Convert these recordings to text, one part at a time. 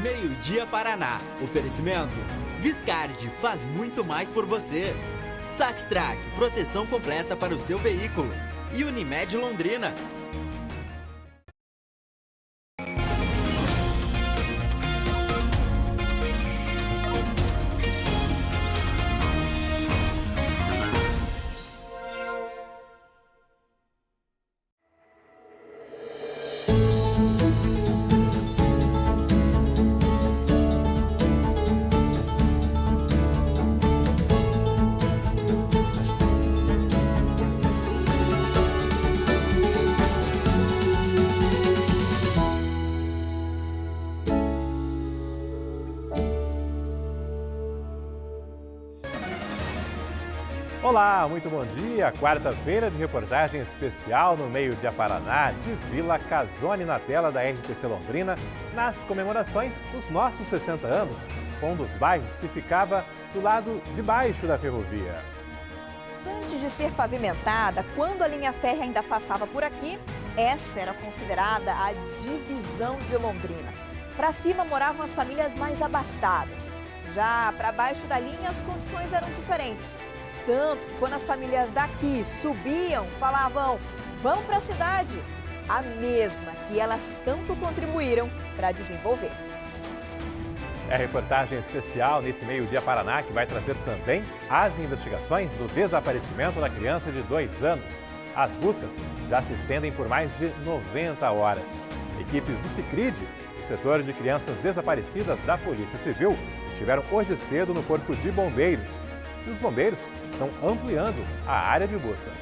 Meio-Dia Paraná. Oferecimento: Viscardi faz muito mais por você. Saxtrack, proteção completa para o seu veículo. E Unimed Londrina. Olá, muito bom dia. Quarta-feira de reportagem especial no Meio-Dia Paraná, de Vila Casone na tela da RTC Londrina, nas comemorações dos nossos 60 anos, um dos bairros que ficava do lado de baixo da ferrovia. Antes de ser pavimentada, quando a linha férrea ainda passava por aqui, essa era considerada a divisão de Londrina. Para cima moravam as famílias mais abastadas. Já para baixo da linha, as condições eram diferentes. Tanto que quando as famílias daqui subiam, falavam, vão para a cidade. A mesma que elas tanto contribuíram para desenvolver. É a reportagem especial nesse Meio-Dia Paraná que vai trazer também as investigações do desaparecimento da criança de 2 anos. As buscas já se estendem por mais de 90 horas. Equipes do Sicredi, o setor de crianças desaparecidas da Polícia Civil, estiveram hoje cedo no Corpo de Bombeiros. E os bombeiros estão ampliando a área de buscas.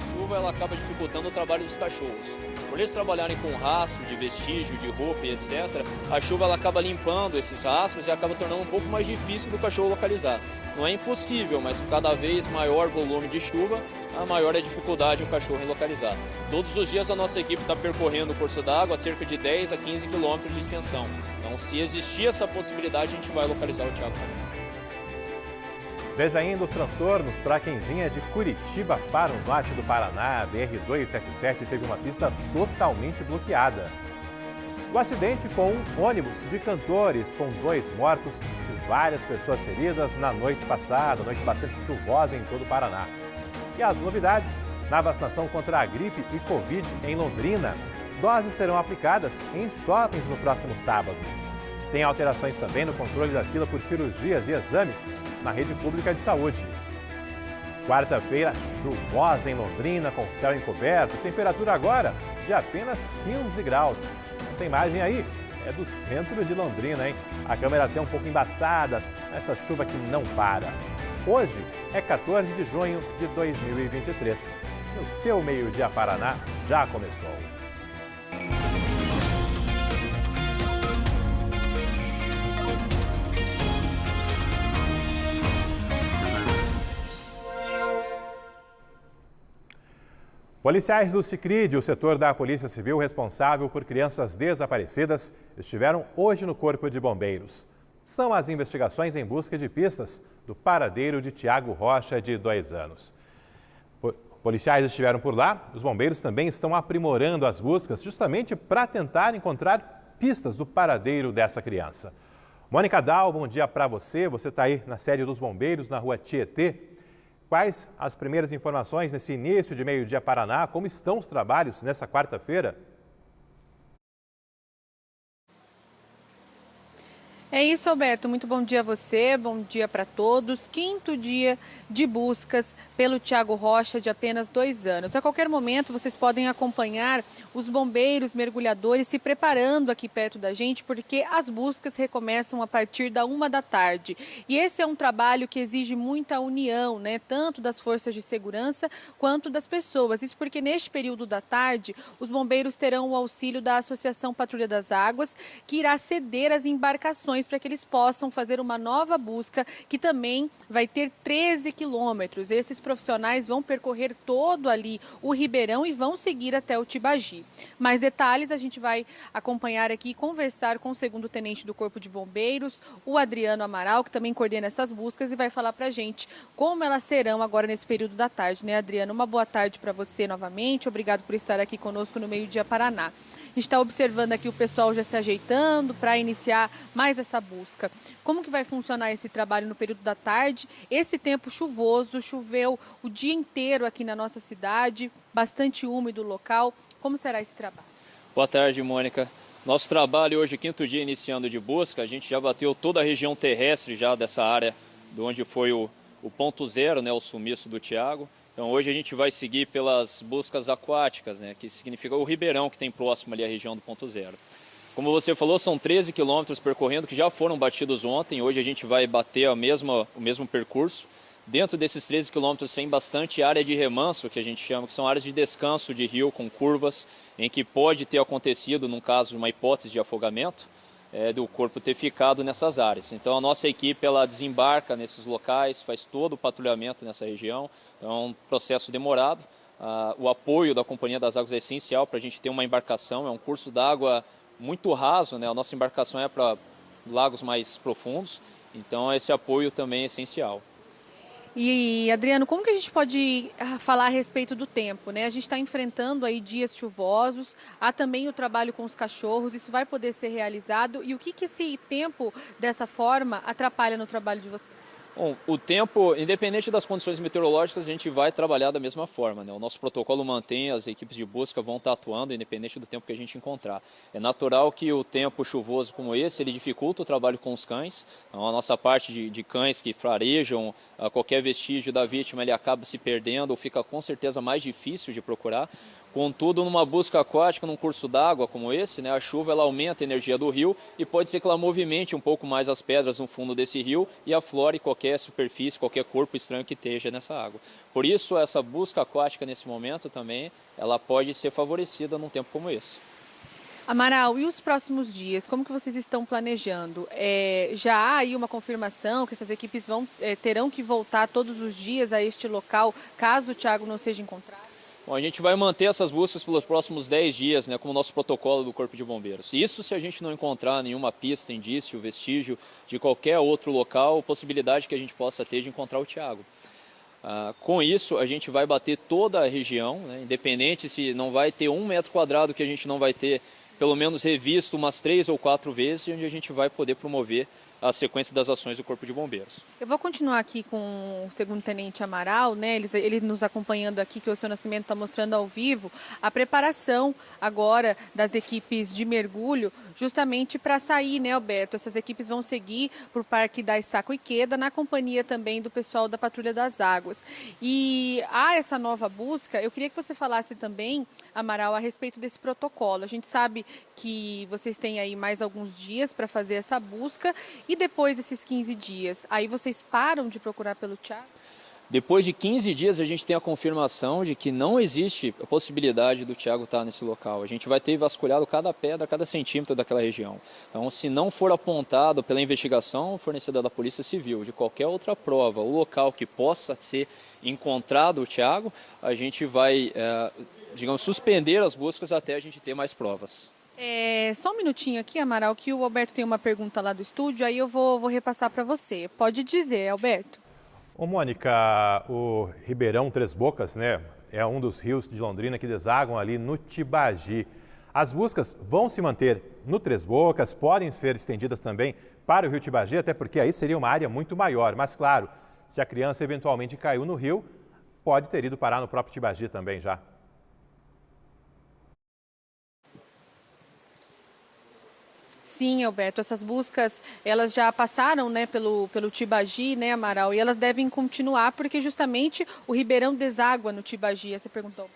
A chuva ela acaba dificultando o trabalho dos cachorros. Por eles trabalharem com rastro de vestígio, de roupa e etc., a chuva ela acaba limpando esses rastros e acaba tornando um pouco mais difícil do cachorro localizar. Não é impossível, mas cada vez maior volume de chuva, a maior é a dificuldade o cachorro em localizar. Todos os dias a nossa equipe está percorrendo o curso d'água a cerca de 10 a 15 quilômetros de extensão. Então, se existir essa possibilidade, a gente vai localizar o Thiago. Veja ainda os transtornos para quem vinha de Curitiba para o norte do Paraná. A BR-277 teve uma pista totalmente bloqueada. O acidente com um ônibus de cantores com 2 mortos e várias pessoas feridas na noite passada, noite bastante chuvosa em todo o Paraná. E as novidades na vacinação contra a gripe e Covid em Londrina. Doses serão aplicadas em shoppings no próximo sábado. Tem alterações também no controle da fila por cirurgias e exames na rede pública de saúde. Quarta-feira chuvosa em Londrina, com céu encoberto, temperatura agora de apenas 15 graus. Essa imagem aí é do centro de Londrina, hein? A câmera até um pouco embaçada, essa chuva que não para. Hoje é 14 de junho de 2023. E o seu Meio-Dia Paraná já começou. Policiais do Sicredi, o setor da Polícia Civil responsável por crianças desaparecidas, estiveram hoje no Corpo de Bombeiros. São as investigações em busca de pistas do paradeiro de Thiago Rocha, de 2 anos. Policiais estiveram por lá, os bombeiros também estão aprimorando as buscas justamente para tentar encontrar pistas do paradeiro dessa criança. Mônica Dal, bom dia para você. Você está aí na sede dos bombeiros, na rua Tietê. Quais as primeiras informações nesse início de Meio-Dia Paraná? Como estão os trabalhos nessa quarta-feira? É isso, Alberto. Muito bom dia a você, bom dia para todos. 5º dia de buscas pelo Thiago Rocha, de apenas 2 anos. A qualquer momento, vocês podem acompanhar os bombeiros, mergulhadores se preparando aqui perto da gente, porque as buscas recomeçam a partir da 1 da tarde. E esse é um trabalho que exige muita união, né? Tanto das forças de segurança quanto das pessoas. Isso porque neste período da tarde, os bombeiros terão o auxílio da Associação Patrulha das Águas, que irá ceder as embarcações para que eles possam fazer uma nova busca que também vai ter 13 quilômetros. Esses profissionais vão percorrer todo ali o Ribeirão e vão seguir até o Tibagi. Mais detalhes a gente vai acompanhar aqui e conversar com o segundo tenente do Corpo de Bombeiros, o Adriano Amaral, que também coordena essas buscas e vai falar para a gente como elas serão agora nesse período da tarde, né, Adriano? Uma boa tarde para você novamente, obrigado por estar aqui conosco no Meio Dia Paraná. A gente está observando aqui o pessoal já se ajeitando para iniciar mais essa busca. Como que vai funcionar esse trabalho no período da tarde? Esse tempo chuvoso, choveu o dia inteiro aqui na nossa cidade, bastante úmido o local. Como será esse trabalho? Boa tarde, Mônica. Nosso trabalho hoje, quinto dia iniciando de busca, a gente já bateu toda a região terrestre já dessa área, de onde foi o ponto zero, né, o sumiço do Tiago. Então hoje a gente vai seguir pelas buscas aquáticas, né, que significa o Ribeirão que tem próximo ali a região do ponto zero. Como você falou, são 13 quilômetros percorrendo que já foram batidos ontem. Hoje a gente vai bater o mesmo percurso. Dentro desses 13 quilômetros tem bastante área de remanso, que a gente chama, que são áreas de descanso de rio com curvas, em que pode ter acontecido, num caso, uma hipótese de afogamento, do corpo ter ficado nessas áreas. Então a nossa equipe ela desembarca nesses locais, faz todo o patrulhamento nessa região. Então é um processo demorado. O apoio da Companhia das Águas é essencial para a gente ter uma embarcação. É um curso d'água muito raso, né? A nossa embarcação é para lagos mais profundos. Então esse apoio também é essencial. E, Adriano, como que a gente pode falar a respeito do tempo, né? A gente está enfrentando aí dias chuvosos, há também o trabalho com os cachorros, isso vai poder ser realizado. E o que esse tempo, dessa forma, atrapalha no trabalho de vocês? Bom, o tempo, independente das condições meteorológicas, a gente vai trabalhar da mesma forma, né? O nosso protocolo mantém, as equipes de busca vão estar atuando independente do tempo que a gente encontrar. É natural que o tempo chuvoso como esse, ele dificulta o trabalho com os cães. Então, a nossa parte de cães que farejam qualquer vestígio da vítima, ele acaba se perdendo ou fica com certeza mais difícil de procurar. Contudo, numa busca aquática, num curso d'água como esse, né, a chuva ela aumenta a energia do rio e pode ser que ela movimente um pouco mais as pedras no fundo desse rio e aflore qualquer superfície, qualquer corpo estranho que esteja nessa água. Por isso, essa busca aquática nesse momento também, ela pode ser favorecida num tempo como esse. Amaral, e os próximos dias, como que vocês estão planejando? Já há aí uma confirmação que essas equipes terão que voltar todos os dias a este local, caso o Tiago não seja encontrado? Bom, a gente vai manter essas buscas pelos próximos 10 dias, né, como nosso protocolo do Corpo de Bombeiros. Isso se a gente não encontrar nenhuma pista, indício, vestígio de qualquer outro local, possibilidade que a gente possa ter de encontrar o Tiago. Com isso, a gente vai bater toda a região, né, independente se não vai ter 1 metro quadrado que a gente não vai ter pelo menos revisto umas 3 ou 4 vezes, onde a gente vai poder promover a sequência das ações do Corpo de Bombeiros. Eu vou continuar aqui com o segundo tenente Amaral, né? Ele nos acompanhando aqui, que o seu Nascimento está mostrando ao vivo, a preparação agora das equipes de mergulho, justamente para sair, né, Alberto? Essas equipes vão seguir para o Parque da Issaco e Queda, na companhia também do pessoal da Patrulha das Águas. E há essa nova busca, eu queria que você falasse também, Amaral, a respeito desse protocolo. A gente sabe que vocês têm aí mais alguns dias para fazer essa busca. E depois desses 15 dias, aí vocês param de procurar pelo Tiago? Depois de 15 dias, a gente tem a confirmação de que não existe a possibilidade do Tiago estar nesse local. A gente vai ter vasculhado cada pedra, cada centímetro daquela região. Então, se não for apontado pela investigação fornecida da Polícia Civil, de qualquer outra prova, o local que possa ser encontrado o Tiago, a gente vai, digamos, suspender as buscas até a gente ter mais provas. Só um minutinho aqui, Amaral, que o Alberto tem uma pergunta lá do estúdio, aí eu vou repassar para você. Pode dizer, Alberto. Ô, Mônica, o Ribeirão Três Bocas, né, é um dos rios de Londrina que desagam ali no Tibagi. As buscas vão se manter no Três Bocas, podem ser estendidas também para o rio Tibagi, até porque aí seria uma área muito maior. Mas, claro, se a criança eventualmente caiu no rio, pode ter ido parar no próprio Tibagi também já. Sim, Alberto, essas buscas, elas já passaram, né, pelo Tibagi, né, Amaral, e elas devem continuar porque justamente o Ribeirão deságua no Tibagi, você perguntou.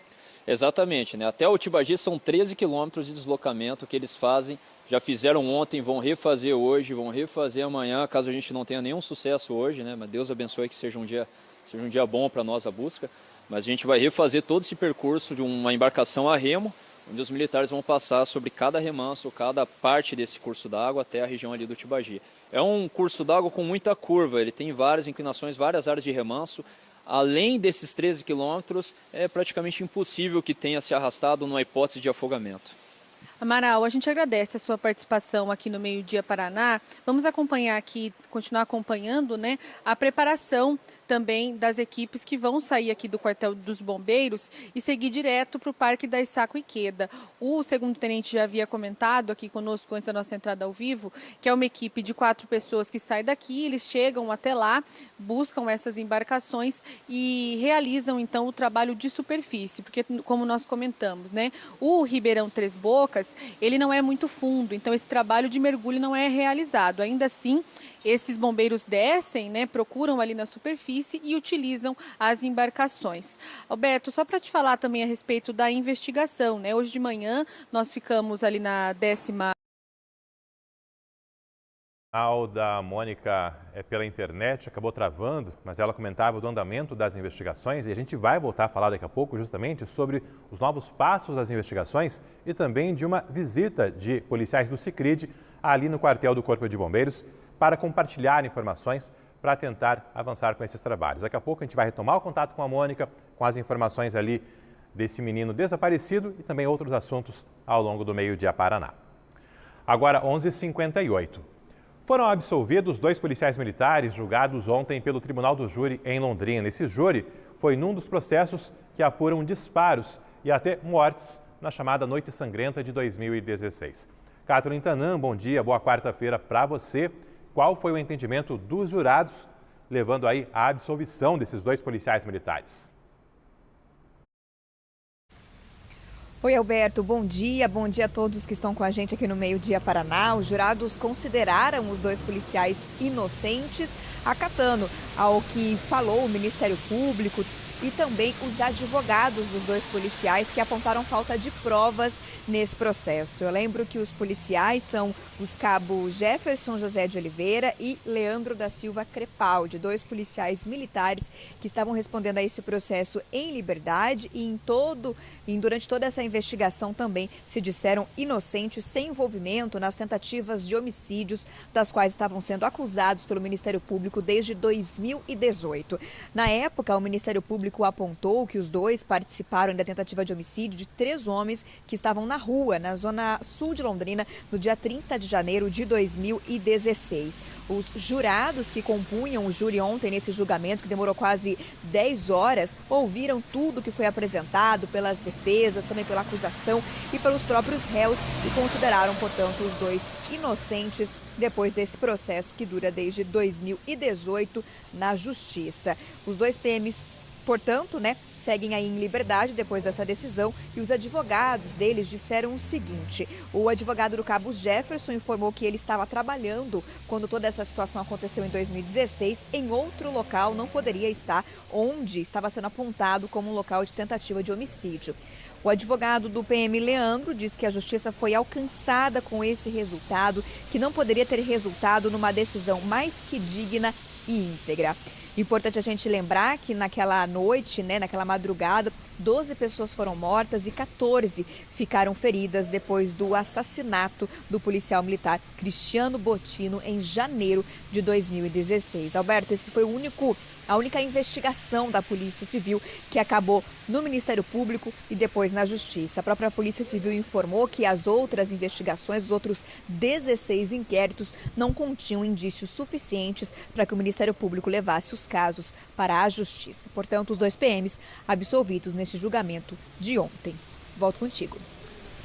Exatamente, né? Até o Tibagi são 13 quilômetros de deslocamento que eles fazem, já fizeram ontem, vão refazer hoje, vão refazer amanhã, caso a gente não tenha nenhum sucesso hoje, né? Mas Deus abençoe que seja um dia bom para nós a busca, mas a gente vai refazer todo esse percurso de uma embarcação a remo, onde os militares vão passar sobre cada remanso, cada parte desse curso d'água até a região ali do Tibagi. É um curso d'água com muita curva, ele tem várias inclinações, várias áreas de remanso. Além desses 13 quilômetros, é praticamente impossível que tenha se arrastado numa hipótese de afogamento. Amaral, a gente agradece a sua participação aqui no Meio Dia Paraná. Vamos acompanhar aqui, continuar acompanhando, né, a preparação também das equipes que vão sair aqui do quartel dos bombeiros e seguir direto para o Parque da Issaco Ikeda. O segundo-tenente já havia comentado aqui conosco antes da nossa entrada ao vivo, que é uma equipe de 4 pessoas que sai daqui, eles chegam até lá, buscam essas embarcações e realizam então o trabalho de superfície, porque como nós comentamos, né, o Ribeirão Três Bocas, ele não é muito fundo, então esse trabalho de mergulho não é realizado. Ainda assim, esses bombeiros descem, né, procuram ali na superfície e utilizam as embarcações. Alberto, só para te falar também a respeito da investigação, né? Hoje de manhã nós ficamos ali na 10ª. A da Mônica é pela internet, acabou travando, mas ela comentava do andamento das investigações e a gente vai voltar a falar daqui a pouco justamente sobre os novos passos das investigações e também de uma visita de policiais do Sicredi ali no quartel do Corpo de Bombeiros para compartilhar informações para tentar avançar com esses trabalhos. Daqui a pouco a gente vai retomar o contato com a Mônica, com as informações ali desse menino desaparecido e também outros assuntos ao longo do Meio Dia Paraná. Agora, 11h58. Foram absolvidos 2 policiais militares julgados ontem pelo Tribunal do Júri em Londrina. Esse júri foi num dos processos que apuram disparos e até mortes na chamada Noite Sangrenta de 2016. Catherine Tanã, bom dia, boa quarta-feira para você. Qual foi o entendimento dos jurados, levando aí a absolvição desses 2 policiais militares? Oi, Alberto, bom dia a todos que estão com a gente aqui no Meio Dia Paraná. Os jurados consideraram os 2 policiais inocentes, acatando ao que falou o Ministério Público e também os advogados dos 2 policiais que apontaram falta de provas nesse processo. Eu lembro que os policiais são os cabos Jefferson José de Oliveira e Leandro da Silva Crepaldi, 2 policiais militares que estavam respondendo a esse processo em liberdade e durante toda essa investigação também se disseram inocentes, sem envolvimento nas tentativas de homicídios das quais estavam sendo acusados pelo Ministério Público desde 2018. Na época, o Ministério Público apontou que os 2 participaram da tentativa de homicídio de 3 homens que estavam na rua, na zona sul de Londrina, no dia 30 de janeiro de 2016. Os jurados que compunham o júri ontem nesse julgamento, que demorou quase 10 horas, ouviram tudo que foi apresentado pelas defesas, também pela acusação e pelos próprios réus e consideraram, portanto, os 2 inocentes depois desse processo que dura desde 2018 na Justiça. Os 2 PMs, portanto, seguem aí em liberdade depois dessa decisão e os advogados deles disseram o seguinte: o advogado do cabo Jefferson informou que ele estava trabalhando quando toda essa situação aconteceu em 2016 em outro local, não poderia estar onde estava sendo apontado como um local de tentativa de homicídio. O advogado do PM Leandro diz que a justiça foi alcançada com esse resultado, que não poderia ter resultado numa decisão mais que digna e íntegra. Importante a gente lembrar que naquela noite, naquela madrugada, 12 pessoas foram mortas e 14 ficaram feridas depois do assassinato do policial militar Cristiano Bottino em janeiro de 2016. Alberto, esse foi a única investigação da Polícia Civil que acabou no Ministério Público e depois na Justiça. A própria Polícia Civil informou que as outras investigações, os outros 16 inquéritos, não continham indícios suficientes para que o Ministério Público levasse os casos para a Justiça. Portanto, os 2 PMs absolvidos neste julgamento de ontem. Volto contigo.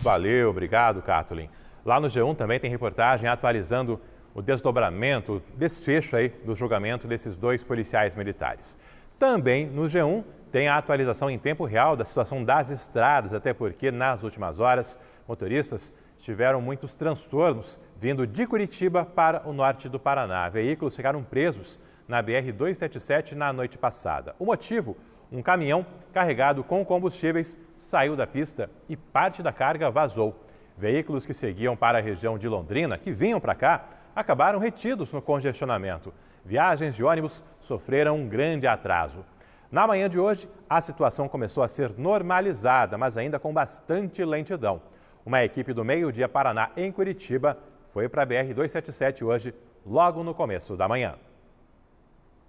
Valeu, obrigado, Kathleen. Lá no G1 também tem reportagem atualizando o desdobramento, o desfecho aí do julgamento desses 2 policiais militares. Também no G1 tem a atualização em tempo real da situação das estradas, até porque nas últimas horas motoristas tiveram muitos transtornos vindo de Curitiba para o norte do Paraná. Veículos ficaram presos na BR-277 na noite passada. O motivo? Um caminhão carregado com combustíveis saiu da pista e parte da carga vazou. Veículos que seguiam para a região de Londrina, que vinham para cá, acabaram retidos no congestionamento. Viagens de ônibus sofreram um grande atraso. Na manhã de hoje, a situação começou a ser normalizada, mas ainda com bastante lentidão. Uma equipe do Meio-Dia Paraná, em Curitiba, foi para a BR-277 hoje, logo no começo da manhã.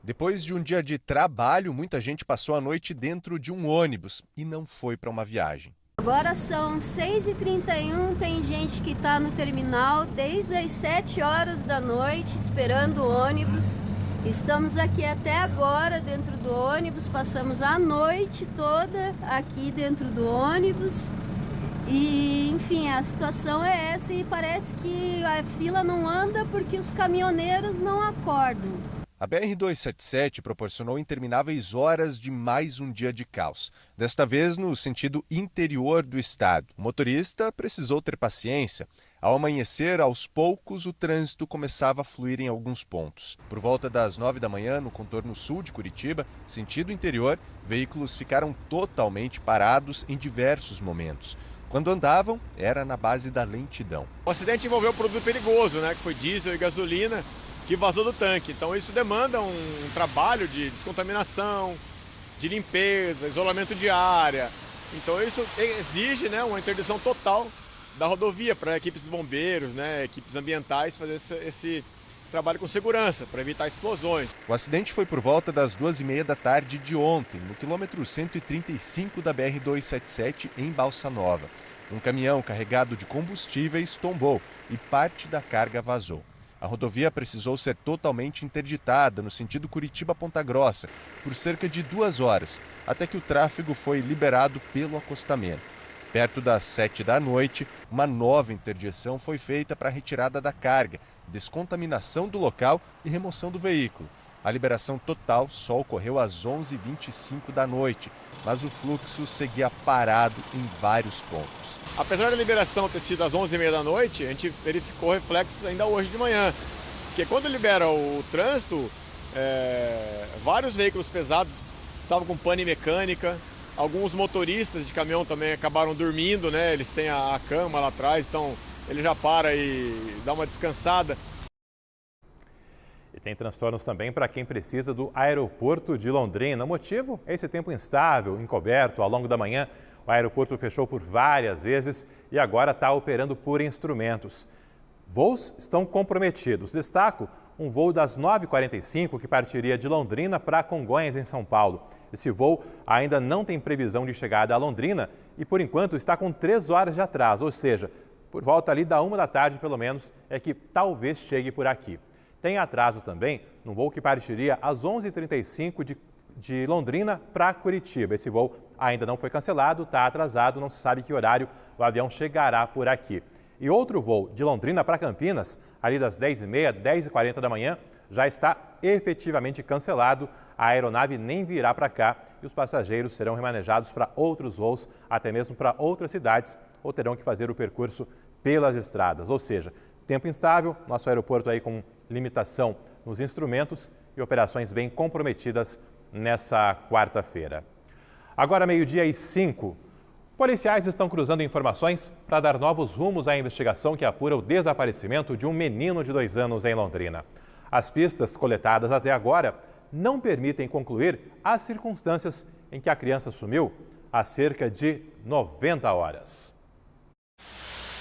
Depois de um dia de trabalho, muita gente passou a noite dentro de um ônibus e não foi para uma viagem. Agora são 6h31, tem gente que está no terminal desde as 7 horas da noite esperando o ônibus. Estamos aqui até agora dentro do ônibus, passamos a noite toda aqui dentro do ônibus. E, enfim, a situação é essa e parece que a fila não anda porque os caminhoneiros não acordam. A BR-277 proporcionou intermináveis horas de mais um dia de caos, desta vez no sentido interior do estado. O motorista precisou ter paciência. Ao amanhecer, aos poucos, o trânsito começava a fluir em alguns pontos. Por volta das 9 da manhã, no contorno sul de Curitiba, sentido interior, veículos ficaram totalmente parados em diversos momentos. Quando andavam, era na base da lentidão. O acidente envolveu um produto perigoso, que foi diesel e gasolina, que vazou do tanque. Então isso demanda um trabalho de descontaminação, de limpeza, isolamento de área. Então isso exige uma interdição total da rodovia para equipes de bombeiros, equipes ambientais fazer esse trabalho com segurança, para evitar explosões. O acidente foi por volta das 2h30 da tarde de ontem, no quilômetro 135 da BR-277, em Balsa Nova. Um caminhão carregado de combustíveis tombou e parte da carga vazou. A rodovia precisou ser totalmente interditada no sentido Curitiba-Ponta Grossa por cerca de 2 horas, até que o tráfego foi liberado pelo acostamento. Perto das 7 da noite, uma nova interdição foi feita para a retirada da carga, descontaminação do local e remoção do veículo. A liberação total só ocorreu às 11h25 da noite, mas o fluxo seguia parado em vários pontos. Apesar da liberação ter sido às 11h30 da noite, a gente verificou reflexos ainda hoje de manhã. Porque quando libera o trânsito, vários veículos pesados estavam com pane mecânica, alguns motoristas de caminhão também acabaram dormindo, eles têm a cama lá atrás, então ele já para e dá uma descansada. E tem transtornos também para quem precisa do aeroporto de Londrina. O motivo é esse tempo instável, encoberto. Ao longo da manhã, o aeroporto fechou por várias vezes e agora está operando por instrumentos. Voos estão comprometidos. Destaco um voo das 9h45 que partiria de Londrina para Congonhas, em São Paulo. Esse voo ainda não tem previsão de chegada a Londrina e, por enquanto, está com 3 horas de atraso, ou seja, por volta ali da 1 da tarde, pelo menos, é que talvez chegue por aqui. Tem atraso também no voo que partiria às 11h35 de Londrina para Curitiba. Esse voo ainda não foi cancelado, está atrasado, não se sabe que horário o avião chegará por aqui. E outro voo de Londrina para Campinas, ali das 10h30, 10h40 da manhã, já está efetivamente cancelado. A aeronave nem virá para cá e os passageiros serão remanejados para outros voos, até mesmo para outras cidades, ou terão que fazer o percurso pelas estradas. Ou seja, tempo instável, nosso aeroporto aí com limitação nos instrumentos e operações bem comprometidas nessa quarta-feira. Agora, 12h05. Policiais estão cruzando informações para dar novos rumos à investigação que apura o desaparecimento de um menino de 2 anos em Londrina. As pistas coletadas até agora não permitem concluir as circunstâncias em que a criança sumiu há cerca de 90 horas.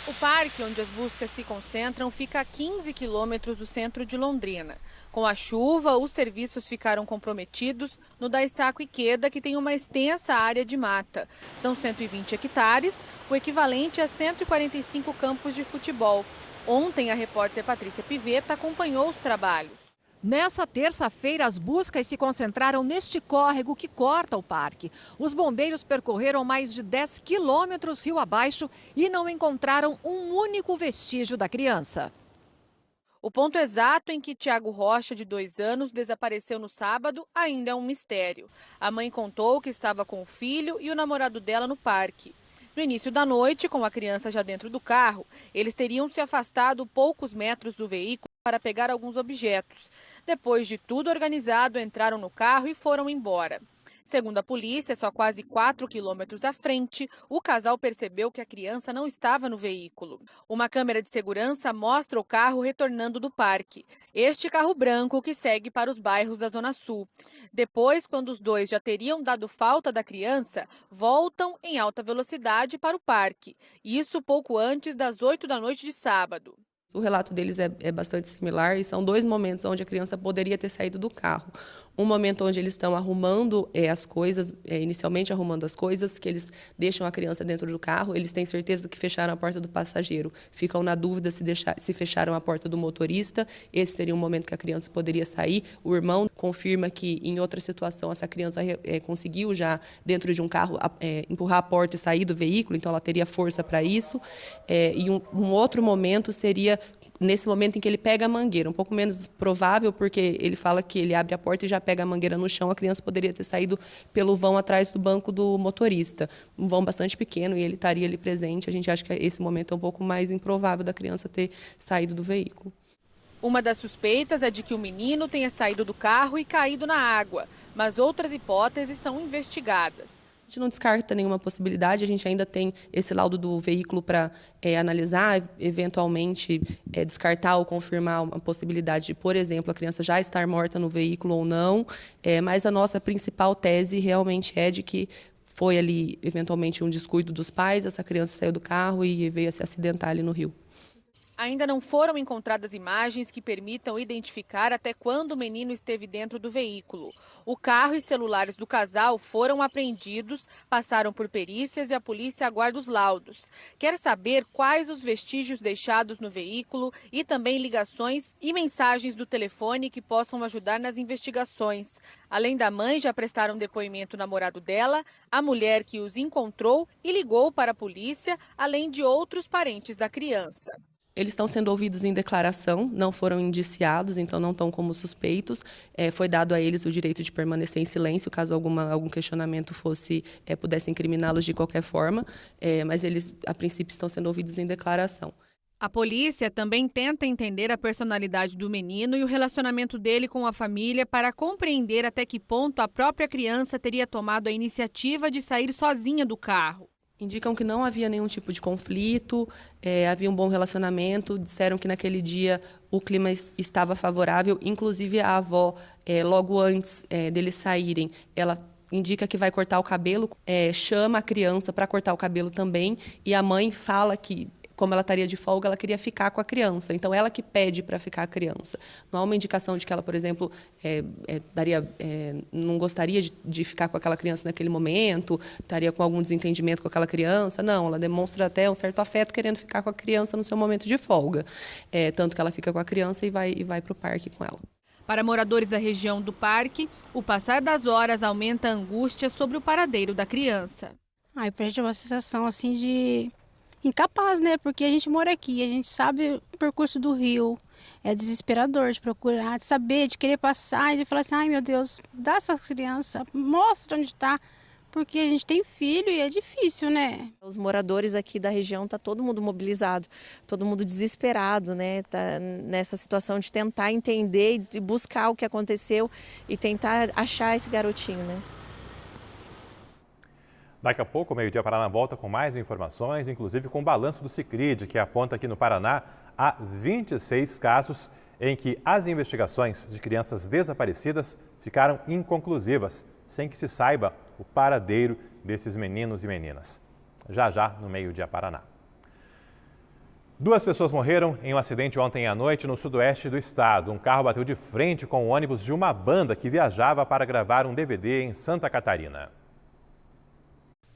O parque onde as buscas se concentram fica a 15 quilômetros do centro de Londrina. Com a chuva, os serviços ficaram comprometidos no Daisaku Ikeda, que tem uma extensa área de mata. São 120 hectares, o equivalente a 145 campos de futebol. Ontem, a repórter Patrícia Pivetta acompanhou os trabalhos. Nessa terça-feira, as buscas se concentraram neste córrego que corta o parque. Os bombeiros percorreram mais de 10 quilômetros rio abaixo e não encontraram um único vestígio da criança. O ponto exato em que Tiago Rocha, de 2 anos, desapareceu no sábado ainda é um mistério. A mãe contou que estava com o filho e o namorado dela no parque. No início da noite, com a criança já dentro do carro, eles teriam se afastado poucos metros do veículo para pegar alguns objetos. Depois de tudo organizado, entraram no carro e foram embora. Segundo a polícia, só quase 4 quilômetros à frente, o casal percebeu que a criança não estava no veículo. Uma câmera de segurança mostra o carro retornando do parque. Este carro branco que segue para os bairros da Zona Sul. Depois, quando os dois já teriam dado falta da criança, voltam em alta velocidade para o parque. Isso pouco antes das 8 da noite de sábado. O relato deles é bastante similar e são 2 momentos onde a criança poderia ter saído do carro. Um momento onde eles estão arrumando as coisas, inicialmente arrumando as coisas, que eles deixam a criança dentro do carro, eles têm certeza que fecharam a porta do passageiro, ficam na dúvida se fecharam a porta do motorista, esse seria um momento que a criança poderia sair. O irmão confirma que em outra situação essa criança conseguiu já dentro de um carro empurrar a porta e sair do veículo, então ela teria força para isso. E um outro momento seria nesse momento em que ele pega a mangueira, um pouco menos provável porque ele fala que ele abre a porta e já pega a mangueira no chão, a criança poderia ter saído pelo vão atrás do banco do motorista. Um vão bastante pequeno e ele estaria ali presente. A gente acha que esse momento é um pouco mais improvável da criança ter saído do veículo. Uma das suspeitas é de que o menino tenha saído do carro e caído na água, mas outras hipóteses são investigadas. A gente não descarta nenhuma possibilidade, a gente ainda tem esse laudo do veículo para analisar, eventualmente descartar ou confirmar uma possibilidade de, por exemplo, a criança já estar morta no veículo ou não, mas a nossa principal tese realmente é de que foi ali, eventualmente, um descuido dos pais, essa criança saiu do carro e veio a se acidentar ali no rio. Ainda não foram encontradas imagens que permitam identificar até quando o menino esteve dentro do veículo. O carro e celulares do casal foram apreendidos, passaram por perícias e a polícia aguarda os laudos. Quer saber quais os vestígios deixados no veículo e também ligações e mensagens do telefone que possam ajudar nas investigações. Além da mãe, já prestaram depoimento o namorado dela, a mulher que os encontrou e ligou para a polícia, além de outros parentes da criança. Eles estão sendo ouvidos em declaração, não foram indiciados, então não estão como suspeitos. Foi dado a eles o direito de permanecer em silêncio, caso algum questionamento pudesse incriminá-los de qualquer forma, mas eles, a princípio, estão sendo ouvidos em declaração. A polícia também tenta entender a personalidade do menino e o relacionamento dele com a família para compreender até que ponto a própria criança teria tomado a iniciativa de sair sozinha do carro. Indicam que não havia nenhum tipo de conflito, havia um bom relacionamento, disseram que naquele dia o clima estava favorável, inclusive a avó, logo antes deles saírem, ela indica que vai cortar o cabelo, chama a criança para cortar o cabelo também, e a mãe fala que, como ela estaria de folga, ela queria ficar com a criança. Então, ela que pede para ficar a criança. Não há uma indicação de que ela, por exemplo, não gostaria de ficar com aquela criança naquele momento, estaria com algum desentendimento com aquela criança. Não, ela demonstra até um certo afeto querendo ficar com a criança no seu momento de folga. Tanto que ela fica com a criança e vai para o parque com ela. Para moradores da região do parque, o passar das horas aumenta a angústia sobre o paradeiro da criança. Pra gente é uma sensação assim de incapaz, né? Porque a gente mora aqui, a gente sabe o percurso do rio. É desesperador de procurar, de saber, de querer passar e de falar assim, ai meu Deus, dá essa criança, mostra onde está, porque a gente tem filho e é difícil, né? Os moradores aqui da região, tá todo mundo mobilizado, todo mundo desesperado, né? Tá nessa situação de tentar entender e de buscar o que aconteceu e tentar achar esse garotinho, né? Daqui a pouco, o Meio-Dia Paraná volta com mais informações, inclusive com o balanço do Sicredi, que aponta que no Paraná há 26 casos em que as investigações de crianças desaparecidas ficaram inconclusivas, sem que se saiba o paradeiro desses meninos e meninas. Já no Meio-Dia Paraná. 2 pessoas morreram em um acidente ontem à noite no sudoeste do estado. Um carro bateu de frente com o ônibus de uma banda que viajava para gravar um DVD em Santa Catarina.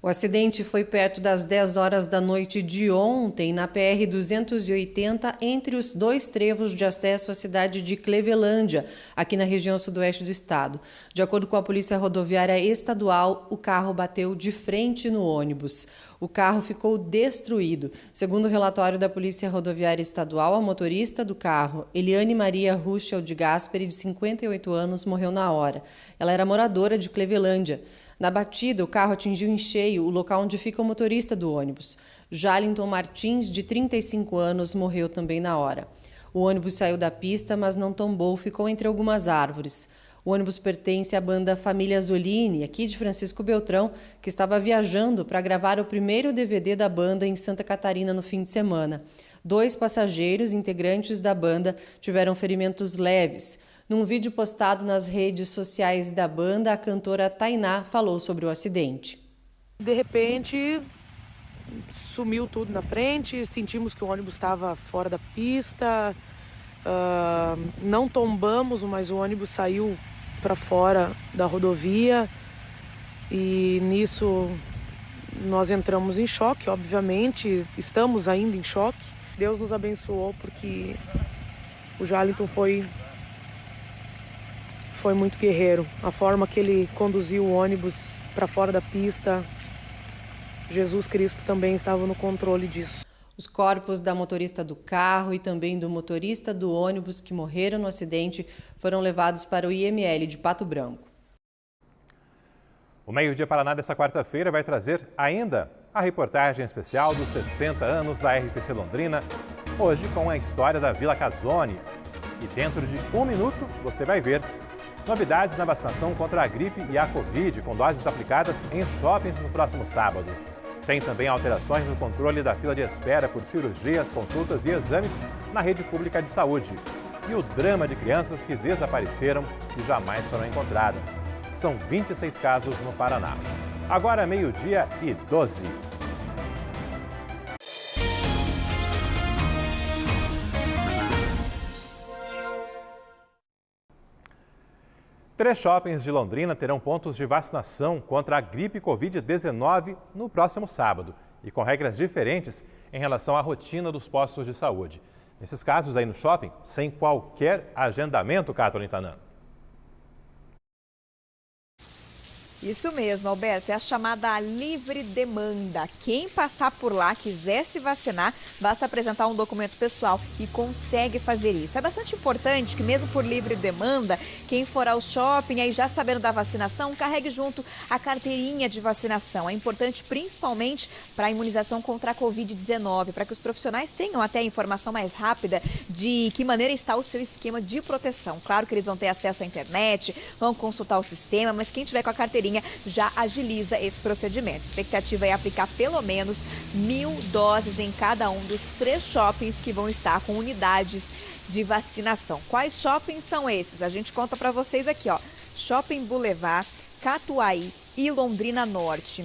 O acidente foi perto das 10 horas da noite de ontem, na PR-280, entre os 2 trevos de acesso à cidade de Clevelândia, aqui na região sudoeste do estado. De acordo com a Polícia Rodoviária Estadual, o carro bateu de frente no ônibus. O carro ficou destruído. Segundo o relatório da Polícia Rodoviária Estadual, a motorista do carro, Eliane Maria Ruschel de Gasperi, de 58 anos, morreu na hora. Ela era moradora de Clevelândia. Na batida, o carro atingiu em cheio o local onde fica o motorista do ônibus. Jalinton Martins, de 35 anos, morreu também na hora. O ônibus saiu da pista, mas não tombou, ficou entre algumas árvores. O ônibus pertence à banda Família Zolini, aqui de Francisco Beltrão, que estava viajando para gravar o primeiro DVD da banda em Santa Catarina no fim de semana. 2 passageiros integrantes da banda tiveram ferimentos leves. Num vídeo postado nas redes sociais da banda, a cantora Tainá falou sobre o acidente. De repente, sumiu tudo na frente, sentimos que o ônibus estava fora da pista, não tombamos, mas o ônibus saiu para fora da rodovia e nisso nós entramos em choque, obviamente, estamos ainda em choque. Deus nos abençoou porque o Jalinton foi muito guerreiro. A forma que ele conduziu o ônibus para fora da pista, Jesus Cristo também estava no controle disso. Os corpos da motorista do carro e também do motorista do ônibus que morreram no acidente foram levados para o IML de Pato Branco. O Meio Dia Paraná dessa quarta-feira vai trazer ainda a reportagem especial dos 60 anos da RPC Londrina, hoje com a história da Vila Casone. E dentro de 1 minuto você vai ver novidades na vacinação contra a gripe e a Covid, com doses aplicadas em shoppings no próximo sábado. Tem também alterações no controle da fila de espera por cirurgias, consultas e exames na rede pública de saúde. E o drama de crianças que desapareceram e jamais foram encontradas. São 26 casos no Paraná. Agora, 12h12. Três shoppings de Londrina terão pontos de vacinação contra a gripe Covid-19 no próximo sábado e com regras diferentes em relação à rotina dos postos de saúde. Nesses casos aí no shopping, sem qualquer agendamento, Kathleen Tanan. Isso mesmo, Alberto, é a chamada livre demanda. Quem passar por lá, quiser se vacinar, basta apresentar um documento pessoal e consegue fazer isso. É bastante importante que mesmo por livre demanda, quem for ao shopping, aí já sabendo da vacinação, carregue junto a carteirinha de vacinação. É importante principalmente para a imunização contra a Covid-19, para que os profissionais tenham até a informação mais rápida de que maneira está o seu esquema de proteção. Claro que eles vão ter acesso à internet, vão consultar o sistema, mas quem tiver com a carteirinha já agiliza esse procedimento. A expectativa é aplicar pelo menos 1.000 doses em cada um dos 3 shoppings que vão estar com unidades de vacinação. Quais shoppings são esses? A gente conta para vocês aqui, ó. Shopping Boulevard, Catuaí e Londrina Norte.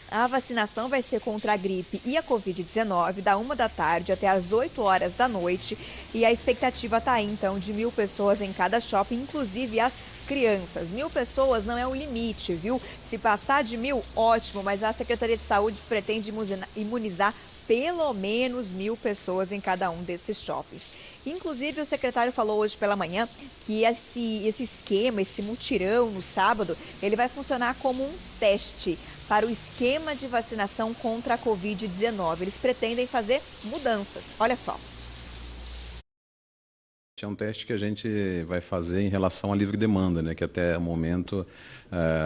A vacinação vai ser contra a gripe e a Covid-19 da 1 da tarde até as 8 horas da noite. E a expectativa está aí, então, de 1.000 pessoas em cada shopping, inclusive as crianças. 1.000 pessoas não é o limite, viu? Se passar de 1.000, ótimo, mas a Secretaria de Saúde pretende imunizar pelo menos 1.000 pessoas em cada um desses shoppings. Inclusive, o secretário falou hoje pela manhã que esse esquema, esse mutirão no sábado, ele vai funcionar como um teste para o esquema de vacinação contra a Covid-19. Eles pretendem fazer mudanças. Olha só. É um teste que a gente vai fazer em relação à livre demanda, né? Que até o momento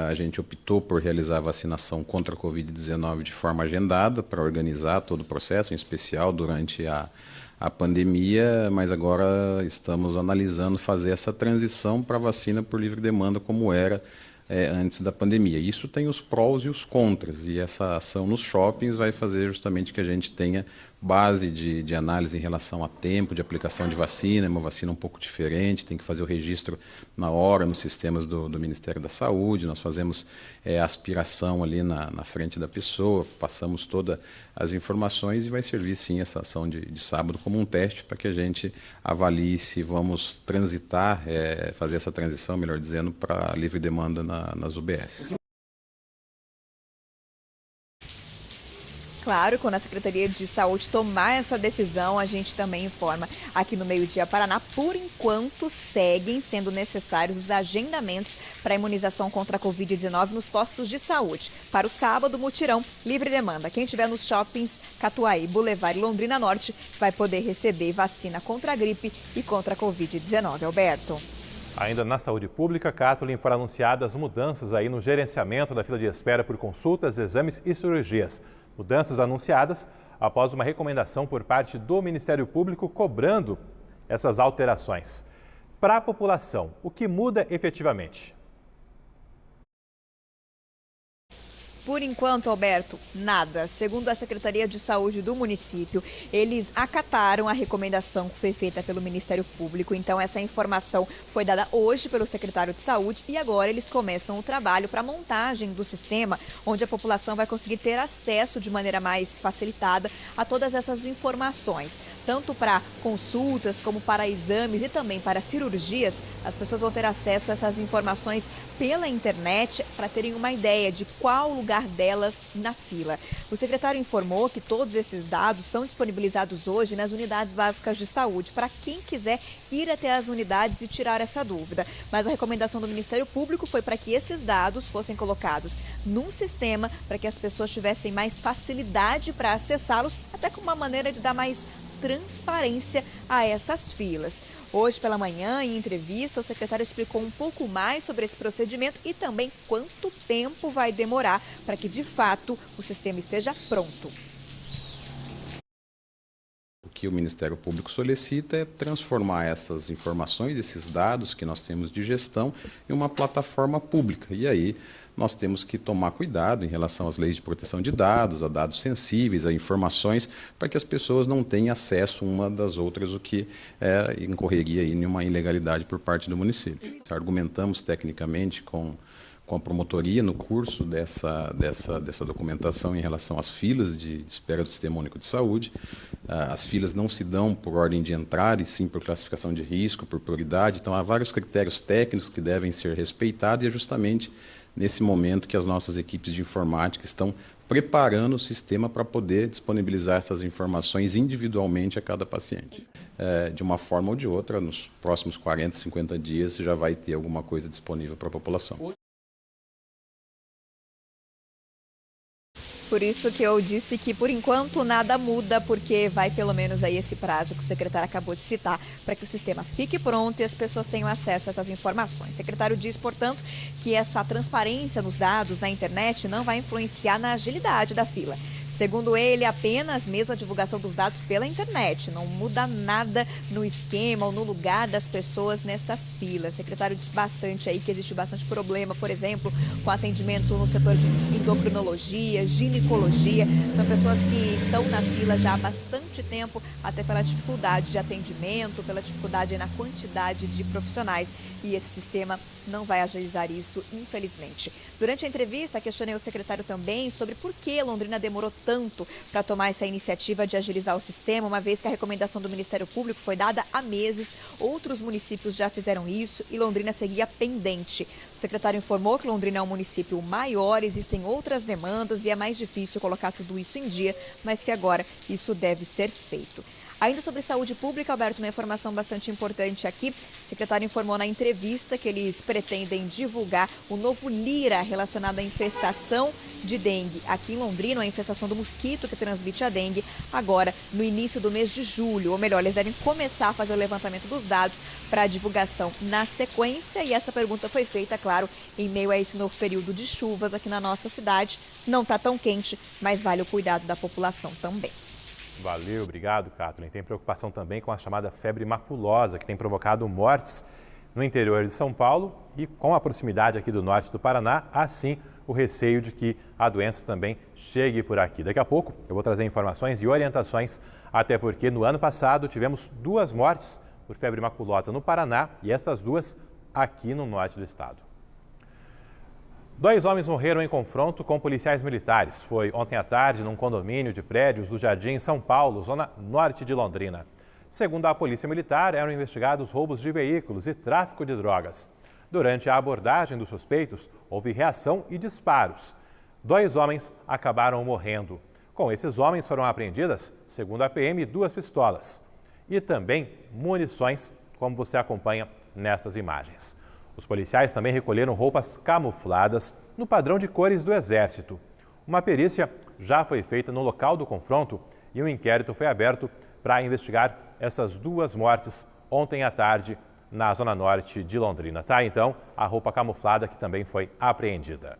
a gente optou por realizar a vacinação contra a Covid-19 de forma agendada, para organizar todo o processo, em especial durante a pandemia, mas agora estamos analisando fazer essa transição para a vacina por livre demanda como era antes da pandemia. Isso tem os prós e os contras, e essa ação nos shoppings vai fazer justamente que a gente tenha base de análise em relação a tempo de aplicação de vacina, uma vacina um pouco diferente, tem que fazer o registro na hora nos sistemas do Ministério da Saúde, nós fazemos aspiração ali na frente da pessoa, passamos todas as informações e vai servir sim essa ação de sábado como um teste para que a gente avalie se vamos transitar, fazer essa transição, melhor dizendo, para livre demanda nas UBS. Claro, quando a Secretaria de Saúde tomar essa decisão, a gente também informa aqui no Meio Dia Paraná. Por enquanto, seguem sendo necessários os agendamentos para a imunização contra a Covid-19 nos postos de saúde. Para o sábado, mutirão, livre demanda. Quem estiver nos shoppings Catuaí, Boulevard e Londrina Norte vai poder receber vacina contra a gripe e contra a Covid-19. Alberto. Ainda na saúde pública, Kathleen, foram anunciadas mudanças aí no gerenciamento da fila de espera por consultas, exames e cirurgias. Mudanças anunciadas após uma recomendação por parte do Ministério Público cobrando essas alterações. Para a população, o que muda efetivamente? Por enquanto, Alberto, nada. Segundo a Secretaria de Saúde do município, eles acataram a recomendação que foi feita pelo Ministério Público. Então, essa informação foi dada hoje pelo secretário de Saúde e agora eles começam o trabalho para a montagem do sistema, onde a população vai conseguir ter acesso de maneira mais facilitada a todas essas informações. Tanto para consultas, como para exames e também para cirurgias, as pessoas vão ter acesso a essas informações pela internet para terem uma ideia de qual lugar delas na fila. O secretário informou que todos esses dados são disponibilizados hoje nas unidades básicas de saúde para quem quiser ir até as unidades e tirar essa dúvida. Mas a recomendação do Ministério Público foi para que esses dados fossem colocados num sistema para que as pessoas tivessem mais facilidade para acessá-los, até como uma maneira de dar mais transparência a essas filas. Hoje pela manhã, em entrevista, o secretário explicou um pouco mais sobre esse procedimento e também quanto tempo vai demorar para que, de fato, o sistema esteja pronto. O que o Ministério Público solicita é transformar essas informações, esses dados que nós temos de gestão, em uma plataforma pública. E aí nós temos que tomar cuidado em relação às leis de proteção de dados, a dados sensíveis, a informações, para que as pessoas não tenham acesso uma das outras, o que incorreria em uma ilegalidade por parte do município. Argumentamos tecnicamente com a promotoria no curso dessa documentação em relação às filas de espera do Sistema Único de Saúde. As filas não se dão por ordem de entrada, e sim por classificação de risco, por prioridade. Então, há vários critérios técnicos que devem ser respeitados e é justamente nesse momento que as nossas equipes de informática estão preparando o sistema para poder disponibilizar essas informações individualmente a cada paciente. De uma forma ou de outra, nos próximos 40, 50 dias, já vai ter alguma coisa disponível para a população. Por isso que eu disse que, por enquanto, nada muda, porque vai pelo menos aí esse prazo que o secretário acabou de citar, para que o sistema fique pronto e as pessoas tenham acesso a essas informações. O secretário diz, portanto, que essa transparência nos dados na internet não vai influenciar na agilidade da fila. Segundo ele, apenas mesmo a divulgação dos dados pela internet. Não muda nada no esquema ou no lugar das pessoas nessas filas. O secretário disse bastante aí que existe bastante problema, por exemplo, com atendimento no setor de endocrinologia, ginecologia. São pessoas que estão na fila já há bastante tempo, até pela dificuldade de atendimento, pela dificuldade na quantidade de profissionais. E esse sistema não vai agilizar isso, infelizmente. Durante a entrevista, questionei o secretário também sobre por que Londrina demorou tanto para tomar essa iniciativa de agilizar o sistema, uma vez que a recomendação do Ministério Público foi dada há meses. Outros municípios já fizeram isso e Londrina seguia pendente. O secretário informou que Londrina é um município maior, existem outras demandas e é mais difícil colocar tudo isso em dia, mas que agora isso deve ser feito. Ainda sobre saúde pública, Alberto, uma informação bastante importante aqui. O secretário informou na entrevista que eles pretendem divulgar o novo Lira relacionado à infestação de dengue. Aqui em Londrina, a infestação do mosquito que transmite a dengue, agora no início do mês de julho. Ou melhor, eles devem começar a fazer o levantamento dos dados para a divulgação na sequência. E essa pergunta foi feita, claro, em meio a esse novo período de chuvas aqui na nossa cidade. Não está tão quente, mas vale o cuidado da população também. Valeu, obrigado, Kathleen. Tem preocupação também com a chamada febre maculosa, que tem provocado mortes no interior de São Paulo e com a proximidade aqui do norte do Paraná, há sim o receio de que a doença também chegue por aqui. Daqui a pouco eu vou trazer informações e orientações, até porque no ano passado tivemos 2 mortes por febre maculosa no Paraná e essas 2 aqui no norte do estado. 2 homens morreram em confronto com policiais militares. Foi ontem à tarde num condomínio de prédios do Jardim, São Paulo, zona norte de Londrina. Segundo a Polícia Militar, eram investigados roubos de veículos e tráfico de drogas. Durante a abordagem dos suspeitos, houve reação e disparos. 2 homens acabaram morrendo. Com esses homens foram apreendidas, segundo a PM, 2 pistolas. E também munições, como você acompanha nessas imagens. Os policiais também recolheram roupas camufladas no padrão de cores do Exército. Uma perícia já foi feita no local do confronto e um inquérito foi aberto para investigar essas 2 mortes ontem à tarde na zona norte de Londrina. Tá, então, a roupa camuflada que também foi apreendida.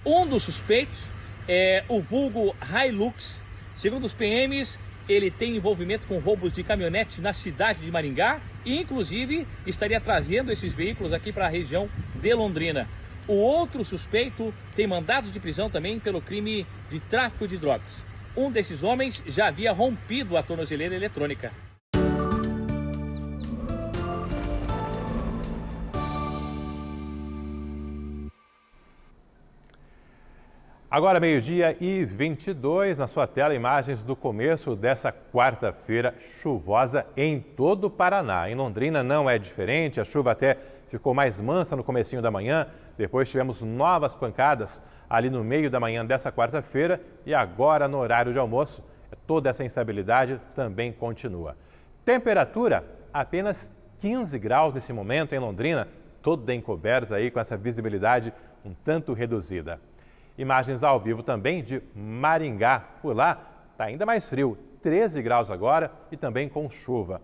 Um dos suspeitos é o vulgo Hilux, Segundo os PMs, ele tem envolvimento com roubos de caminhonetes na cidade de Maringá e, inclusive, estaria trazendo esses veículos aqui para a região de Londrina. O outro suspeito tem mandados de prisão também pelo crime de tráfico de drogas. Um desses homens já havia rompido a tornozeleira eletrônica. Agora, meio-dia e 22, na sua tela, imagens do começo dessa quarta-feira chuvosa em todo o Paraná. Em Londrina não é diferente, a chuva até ficou mais mansa no comecinho da manhã, depois tivemos novas pancadas ali no meio da manhã dessa quarta-feira e agora no horário de almoço, toda essa instabilidade também continua. Temperatura apenas 15 graus nesse momento em Londrina, toda encoberta aí com essa visibilidade um tanto reduzida. Imagens ao vivo também de Maringá. Por lá está ainda mais frio, 13 graus agora e também com chuva.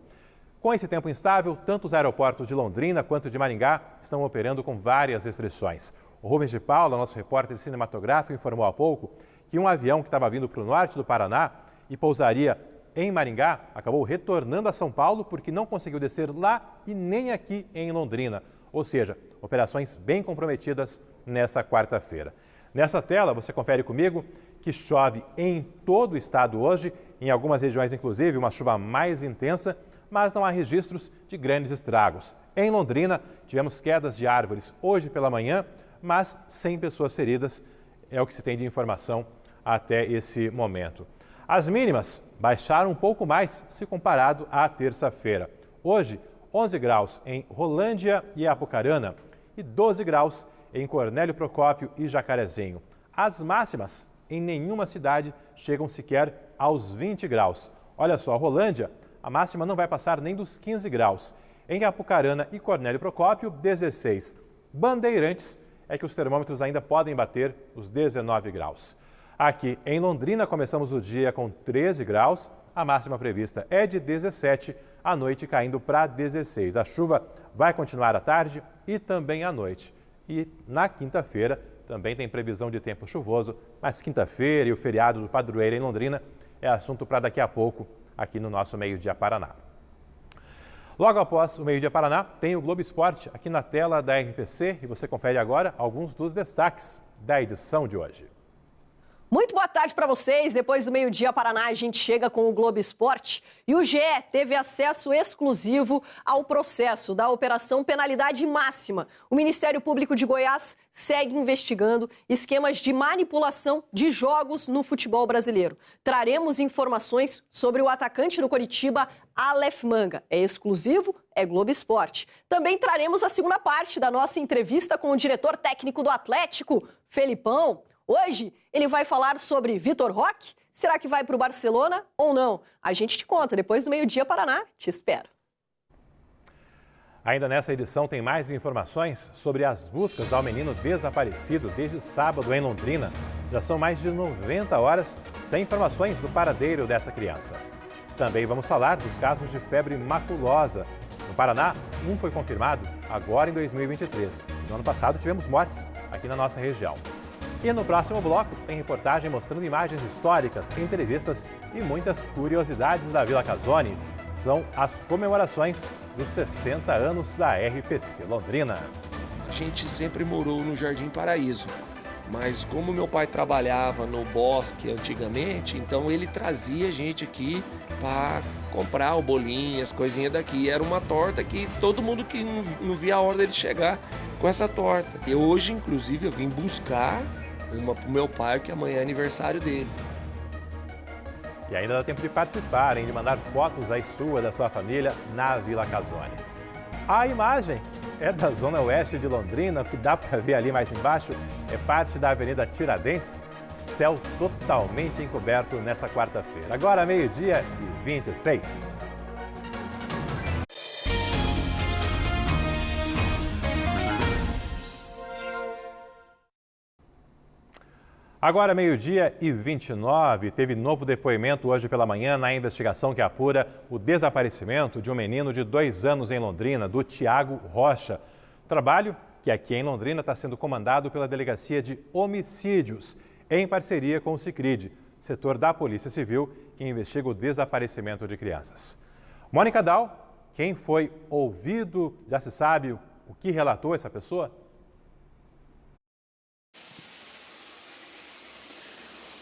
Com esse tempo instável, tanto os aeroportos de Londrina quanto de Maringá estão operando com várias restrições. O Rubens de Paula, nosso repórter cinematográfico, informou há pouco que um avião que estava vindo para o norte do Paraná e pousaria em Maringá acabou retornando a São Paulo porque não conseguiu descer lá e nem aqui em Londrina. Ou seja, operações bem comprometidas nessa quarta-feira. Nessa tela, você confere comigo que chove em todo o estado hoje, em algumas regiões inclusive uma chuva mais intensa, mas não há registros de grandes estragos. Em Londrina, tivemos quedas de árvores hoje pela manhã, mas sem pessoas feridas, é o que se tem de informação até esse momento. As mínimas baixaram um pouco mais se comparado à terça-feira. Hoje, 11 graus em Rolândia e Apucarana e 12 graus em Cornélio Procópio e Jacarezinho. As máximas em nenhuma cidade chegam sequer aos 20 graus. Olha só, Rolândia, a máxima não vai passar nem dos 15 graus. Em Apucarana e Cornélio Procópio, 16. Bandeirantes é que os termômetros ainda podem bater os 19 graus. Aqui em Londrina, começamos o dia com 13 graus. A máxima prevista é de 17, à noite caindo para 16. A chuva vai continuar à tarde e também à noite. E na quinta-feira também tem previsão de tempo chuvoso, mas quinta-feira e o feriado do Padroeiro em Londrina é assunto para daqui a pouco aqui no nosso Meio-Dia Paraná. Logo após o Meio-Dia Paraná, tem o Globo Esporte aqui na tela da RPC e você confere agora alguns dos destaques da edição de hoje. Muito boa tarde para vocês. Depois do Meio-Dia Paraná, a gente chega com o Globo Esporte e o GE teve acesso exclusivo ao processo da Operação Penalidade Máxima. O Ministério Público de Goiás segue investigando esquemas de manipulação de jogos no futebol brasileiro. Traremos informações sobre o atacante do Coritiba, Aleph Manga. É exclusivo, é Globo Esporte. Também traremos a segunda parte da nossa entrevista com o diretor técnico do Atlético, Felipão. Hoje, ele vai falar sobre Vitor Roque. Será que vai para o Barcelona ou não? A gente te conta depois do Meio-Dia Paraná. Te espero. Ainda nessa edição tem mais informações sobre as buscas ao menino desaparecido desde sábado em Londrina. Já são mais de 90 horas sem informações do paradeiro dessa criança. Também vamos falar dos casos de febre maculosa. No Paraná, um foi confirmado agora em 2023. No ano passado tivemos mortes aqui na nossa região. E no próximo bloco tem reportagem mostrando imagens históricas, entrevistas e muitas curiosidades da Vila Casone. São as comemorações dos 60 anos da RPC Londrina. A gente sempre morou no Jardim Paraíso, mas como meu pai trabalhava no bosque antigamente, então ele trazia a gente aqui para comprar o bolinho, as coisinhas daqui. Era uma torta que todo mundo que não via a hora dele chegar com essa torta. E hoje, inclusive, eu vim buscar uma pro meu pai, que amanhã é aniversário dele. E ainda dá tempo de participar, de mandar fotos aí sua, da sua família, na Vila Casone. A imagem é da zona oeste de Londrina, o que dá para ver ali mais embaixo é parte da Avenida Tiradentes. Céu totalmente encoberto nessa quarta-feira. Agora, meio-dia e 26. Agora, meio-dia e 29, teve novo depoimento hoje pela manhã na investigação que apura o desaparecimento de um menino de 2 anos em Londrina, do Tiago Rocha. Trabalho que aqui em Londrina está sendo comandado pela Delegacia de Homicídios, em parceria com o Sicredi. setor da Polícia Civil que investiga o desaparecimento de crianças. Mônica Dal, quem foi ouvido, já se sabe o que relatou essa pessoa?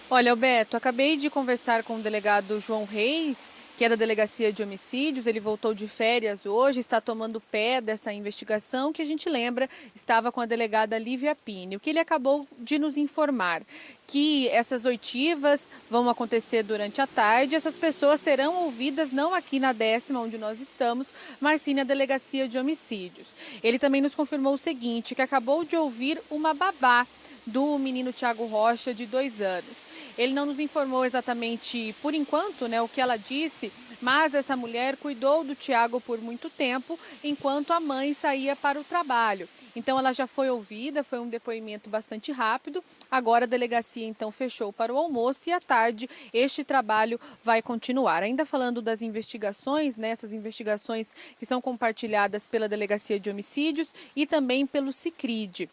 Olha, Alberto, acabei de conversar com o delegado João Reis, que é da Delegacia de Homicídios. Ele voltou de férias hoje, está tomando pé dessa investigação que a gente lembra estava com a delegada Lívia Pini. O que ele acabou de nos informar, que essas oitivas vão acontecer durante a tarde, essas pessoas serão ouvidas não aqui na 10ª, onde nós estamos, mas sim na Delegacia de Homicídios. Ele também nos confirmou o seguinte, que acabou de ouvir uma babá do menino Thiago Rocha, de 2 anos. Ele não nos informou exatamente, por enquanto, né, o que ela disse, mas essa mulher cuidou do Thiago por muito tempo, enquanto a mãe saía para o trabalho. Então ela já foi ouvida, foi um depoimento bastante rápido. Agora a delegacia então fechou para o almoço e à tarde este trabalho vai continuar. Ainda falando das investigações, né, essas investigações que são compartilhadas pela Delegacia de Homicídios e também pelo Sicridi.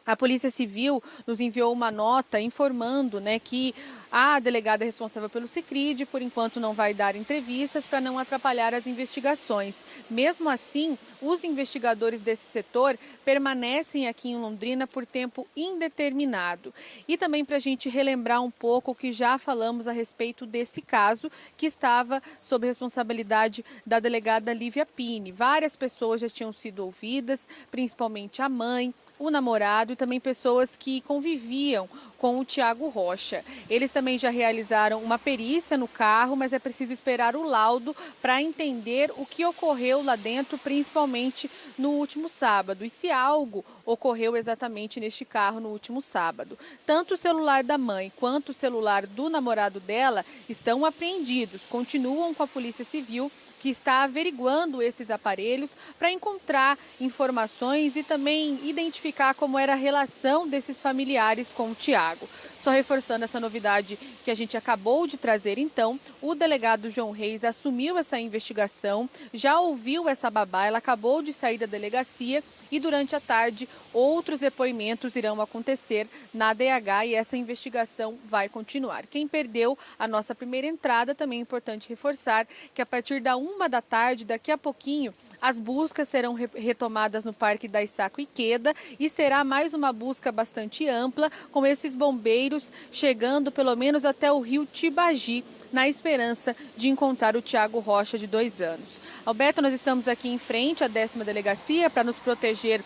A Polícia Civil nos enviou uma nota informando, né, que a delegada responsável pelo Sicridi, por enquanto, não vai dar entrevistas para não atrapalhar as investigações. Mesmo assim, os investigadores desse setor permanecem aqui em Londrina por tempo indeterminado. E também para a gente relembrar um pouco o que já falamos a respeito desse caso, que estava sob responsabilidade da delegada Lívia Pini. Várias pessoas já tinham sido ouvidas, principalmente a mãe, o namorado e também pessoas que conviviam com o Thiago Rocha. Eles também já realizaram uma perícia no carro, mas é preciso esperar o laudo para entender o que ocorreu lá dentro, principalmente no último sábado. E se algo ocorreu exatamente neste carro no último sábado. Tanto o celular da mãe quanto o celular do namorado dela estão apreendidos, continuam com a Polícia Civil, que está averiguando esses aparelhos para encontrar informações e também identificar como era a relação desses familiares com o Thiago. Só reforçando essa novidade que a gente acabou de trazer, então, o delegado João Reis assumiu essa investigação, já ouviu essa babá, ela acabou de sair da delegacia e durante a tarde outros depoimentos irão acontecer na DH e essa investigação vai continuar. Quem perdeu a nossa primeira entrada, também é importante reforçar que a partir da 1 da tarde, daqui a pouquinho, as buscas serão retomadas no Parque da Issaco e Queda e será mais uma busca bastante ampla, com esses bombeiros chegando pelo menos até o rio Tibagi, na esperança de encontrar o Thiago Rocha, de 2 anos. Alberto, nós estamos aqui em frente à 10ª delegacia para nos proteger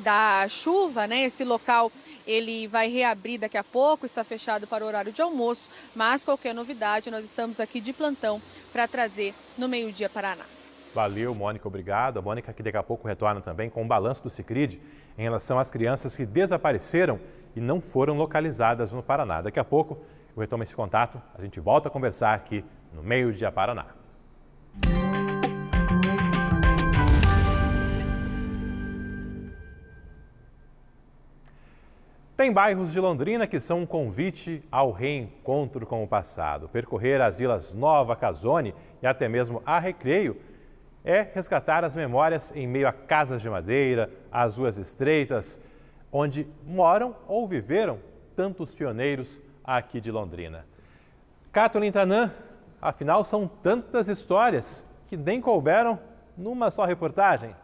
da chuva, né? Esse local ele vai reabrir daqui a pouco, está fechado para o horário de almoço, mas qualquer novidade nós estamos aqui de plantão para trazer no Meio-Dia Paraná. Valeu, Mônica, obrigado. A Mônica que daqui a pouco retorna também com o balanço do Sicridi em relação às crianças que desapareceram e não foram localizadas no Paraná. Daqui a pouco eu retomo esse contato, a gente volta a conversar aqui no Meio-Dia Paraná. Tem bairros de Londrina que são um convite ao reencontro com o passado. Percorrer as vilas Nova, Casone e até mesmo a Recreio é resgatar as memórias em meio a casas de madeira, às ruas estreitas, onde moram ou viveram tantos pioneiros aqui de Londrina. Kathleen Tanan, afinal são tantas histórias que nem couberam numa só reportagem.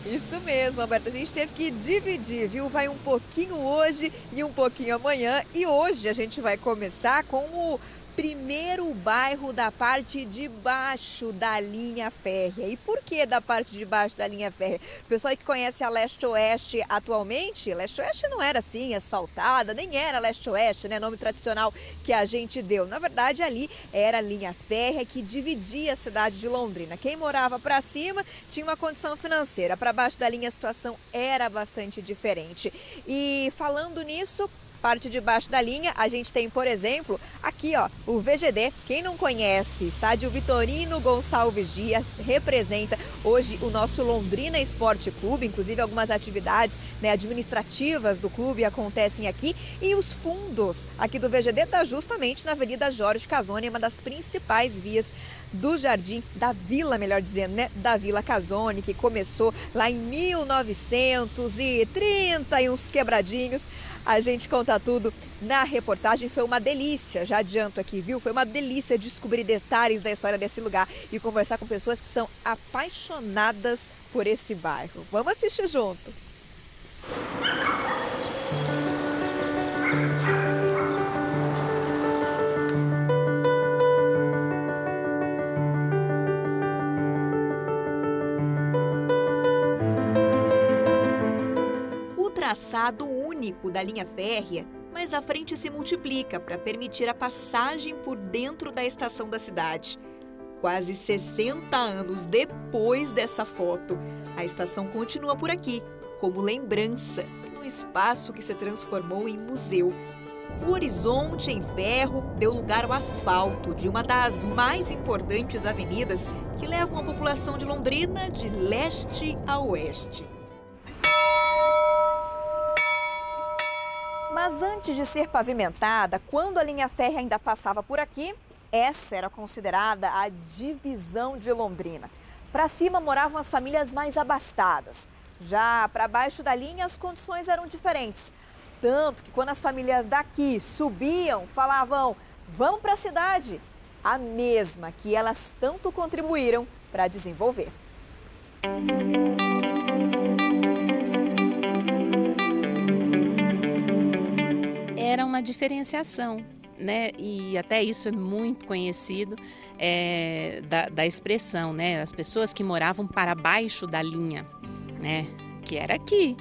Isso mesmo, Alberto. A gente teve que dividir, viu? Vai um pouquinho hoje e um pouquinho amanhã. E hoje a gente vai começar com o primeiro bairro da parte de baixo da linha férrea. E por que da parte de baixo da linha férrea? O pessoal que conhece a Leste-Oeste atualmente, Leste-Oeste não era assim, asfaltada, nem era Leste-Oeste, né? Nome tradicional que a gente deu. Na verdade, ali era a linha férrea que dividia a cidade de Londrina. Quem morava para cima tinha uma condição financeira, para baixo da linha a situação era bastante diferente. E falando nisso, parte de baixo da linha, a gente tem, por exemplo, aqui ó, o VGD. Quem não conhece, estádio Vitorino Gonçalves Dias, representa hoje o nosso Londrina Esporte Clube, inclusive algumas atividades, né, administrativas do clube acontecem aqui e os fundos aqui do VGD está justamente na Avenida Jorge Casoni, uma das principais vias do Jardim, da Vila, melhor dizendo, né? Da Vila Casoni, que começou lá em 1930 e uns quebradinhos. A gente conta tudo na reportagem. Foi uma delícia, já adianto aqui, viu? Foi uma delícia descobrir detalhes da história desse lugar e conversar com pessoas que são apaixonadas por esse bairro. Vamos assistir junto. Traçado único da linha férrea, mas a frente se multiplica para permitir a passagem por dentro da estação da cidade. Quase 60 anos depois dessa foto, a estação continua por aqui, como lembrança, num espaço que se transformou em museu. O horizonte em ferro deu lugar ao asfalto de uma das mais importantes avenidas que levam a população de Londrina de leste a oeste. Mas antes de ser pavimentada, quando a linha férrea ainda passava por aqui, essa era considerada a divisão de Londrina. Para cima moravam as famílias mais abastadas. Já para baixo da linha as condições eram diferentes. Tanto que quando as famílias daqui subiam, falavam, vamos para a cidade. A mesma que elas tanto contribuíram para desenvolver. Era uma diferenciação, né? E até isso é muito conhecido da expressão, né? As pessoas que moravam para baixo da linha, né? Que era aqui.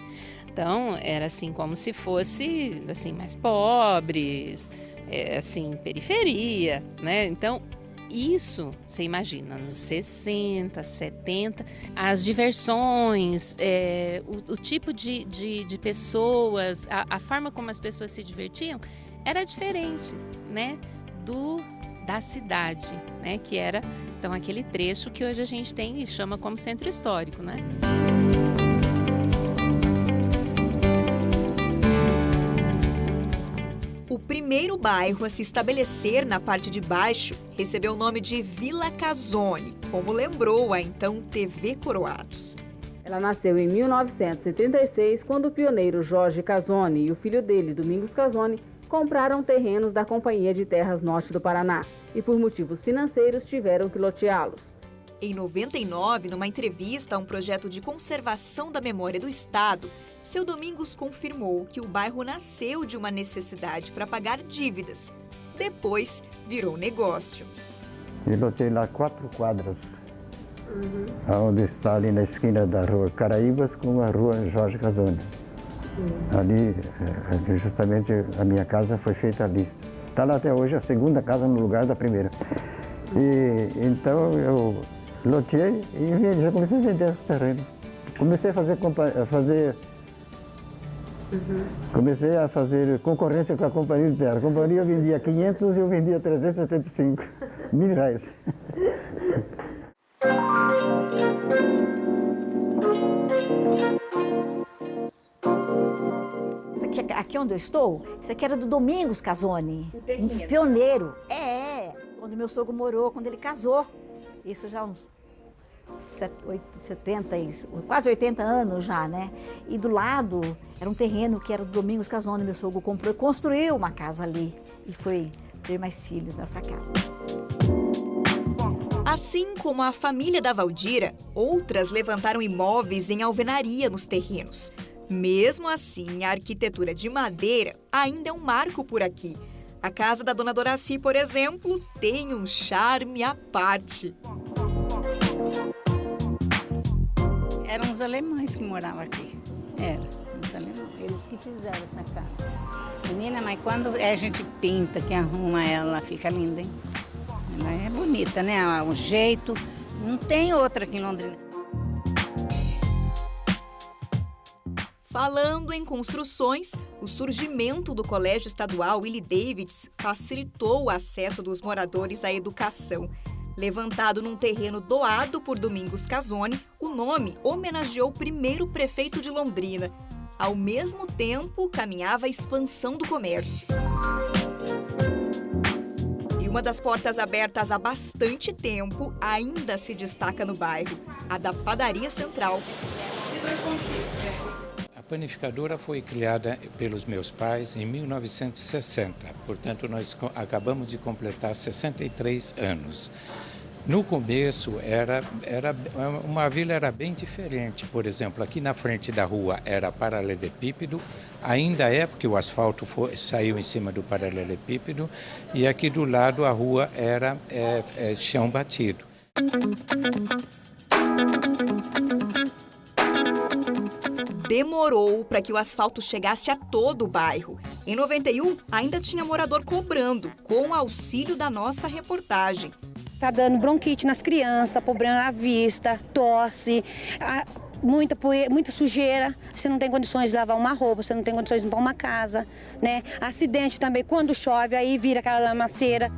Então, era assim como se fosse assim, mais pobres, assim, periferia, né? Então, isso, você imagina, nos 60, 70, as diversões, o tipo de pessoas, a forma como as pessoas se divertiam era diferente, né, da cidade, né, que era, então, aquele trecho que hoje a gente tem e chama como centro histórico, né? O primeiro bairro a se estabelecer na parte de baixo recebeu o nome de Vila Casoni, como lembrou a então TV Coroados. Ela nasceu em 1936, quando o pioneiro Jorge Casoni e o filho dele, Domingos Casoni, compraram terrenos da Companhia de Terras Norte do Paraná e, por motivos financeiros, tiveram que loteá-los. Em 99, numa entrevista a um projeto de conservação da memória do Estado, seu Domingos confirmou que o bairro nasceu de uma necessidade para pagar dívidas. Depois, virou negócio. Eu lotei lá 4 quadras, onde está ali na esquina da rua Caraíbas com a rua Jorge Casoni. Ali, justamente, a minha casa foi feita ali. Está lá até hoje a segunda casa no lugar da primeira. E então eu loteei e já comecei a vender os terrenos. Comecei a fazer concorrência com a Companhia de Terra. A companhia vendia 500 e eu vendia 375 mil reais. Aqui onde eu estou, isso aqui era do Domingos Casoni, um dos pioneiros. Quando meu sogro morou, quando ele casou. Isso já uns 70, quase 80 anos já, né? E do lado era um terreno que era do Domingos Casoni, meu sogro comprou e construiu uma casa ali. E foi ter mais filhos nessa casa. Assim como a família da Valdira, outras levantaram imóveis em alvenaria nos terrenos. Mesmo assim, a arquitetura de madeira ainda é um marco por aqui. A casa da dona Doraci, por exemplo, tem um charme à parte. Eram os alemães que moravam aqui. Os alemães. Eles que fizeram essa casa. Menina, mas quando a gente pinta, que arruma ela, fica linda, hein? Ela é bonita, né? O jeito. Não tem outra aqui em Londrina. Falando em construções, o surgimento do Colégio Estadual Willie Davids facilitou o acesso dos moradores à educação. Levantado num terreno doado por Domingos Casoni, o nome homenageou o primeiro prefeito de Londrina. Ao mesmo tempo, caminhava a expansão do comércio. E Uma das portas abertas há bastante tempo ainda se destaca no bairro, a da Padaria Central. A panificadora foi criada pelos meus pais em 1960, portanto nós acabamos de completar 63 anos. No começo, uma vila era bem diferente. Por exemplo, aqui na frente da rua era paralelepípedo, ainda é porque o asfalto saiu em cima do paralelepípedo, e aqui do lado a rua era chão batido. Demorou para que o asfalto chegasse a todo o bairro. Em 91, ainda tinha morador cobrando, com o auxílio da nossa reportagem. Tá dando bronquite nas crianças, problema na vista, tosse, muita poeira, muita sujeira. Você não tem condições de lavar uma roupa, você não tem condições de limpar uma casa, né? Acidente também, quando chove, aí vira aquela lamaceira.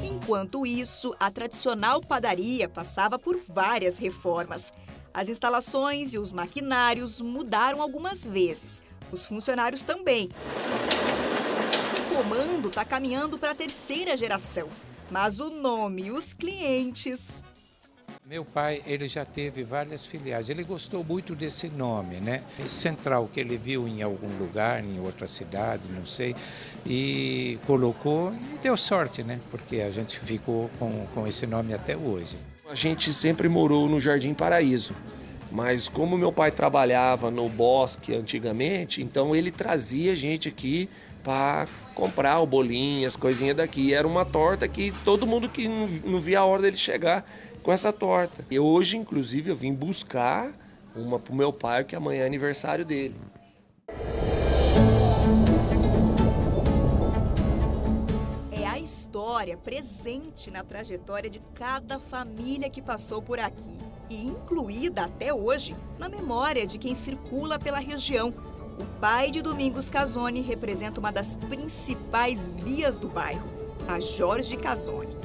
Enquanto isso, a tradicional padaria passava por várias reformas. As instalações e os maquinários mudaram algumas vezes. Os funcionários também. O comando está caminhando para a terceira geração. Mas o nome e os clientes... Meu pai, ele já teve várias filiais, ele gostou muito desse nome, né? Central, que ele viu em algum lugar, em outra cidade, não sei, e colocou e deu sorte, né? Porque a gente ficou com esse nome até hoje. A gente sempre morou no Jardim Paraíso, mas como meu pai trabalhava no bosque antigamente, então ele trazia a gente aqui para comprar o bolinho, as coisinhas daqui. Era uma torta que todo mundo que não via a hora dele chegar com essa torta. E hoje, inclusive, eu vim buscar uma pro meu pai, que amanhã é aniversário dele. É a história presente na trajetória de cada família que passou por aqui e incluída até hoje na memória de quem circula pela região. O pai de Domingos Casoni representa uma das principais vias do bairro, a Jorge Casoni.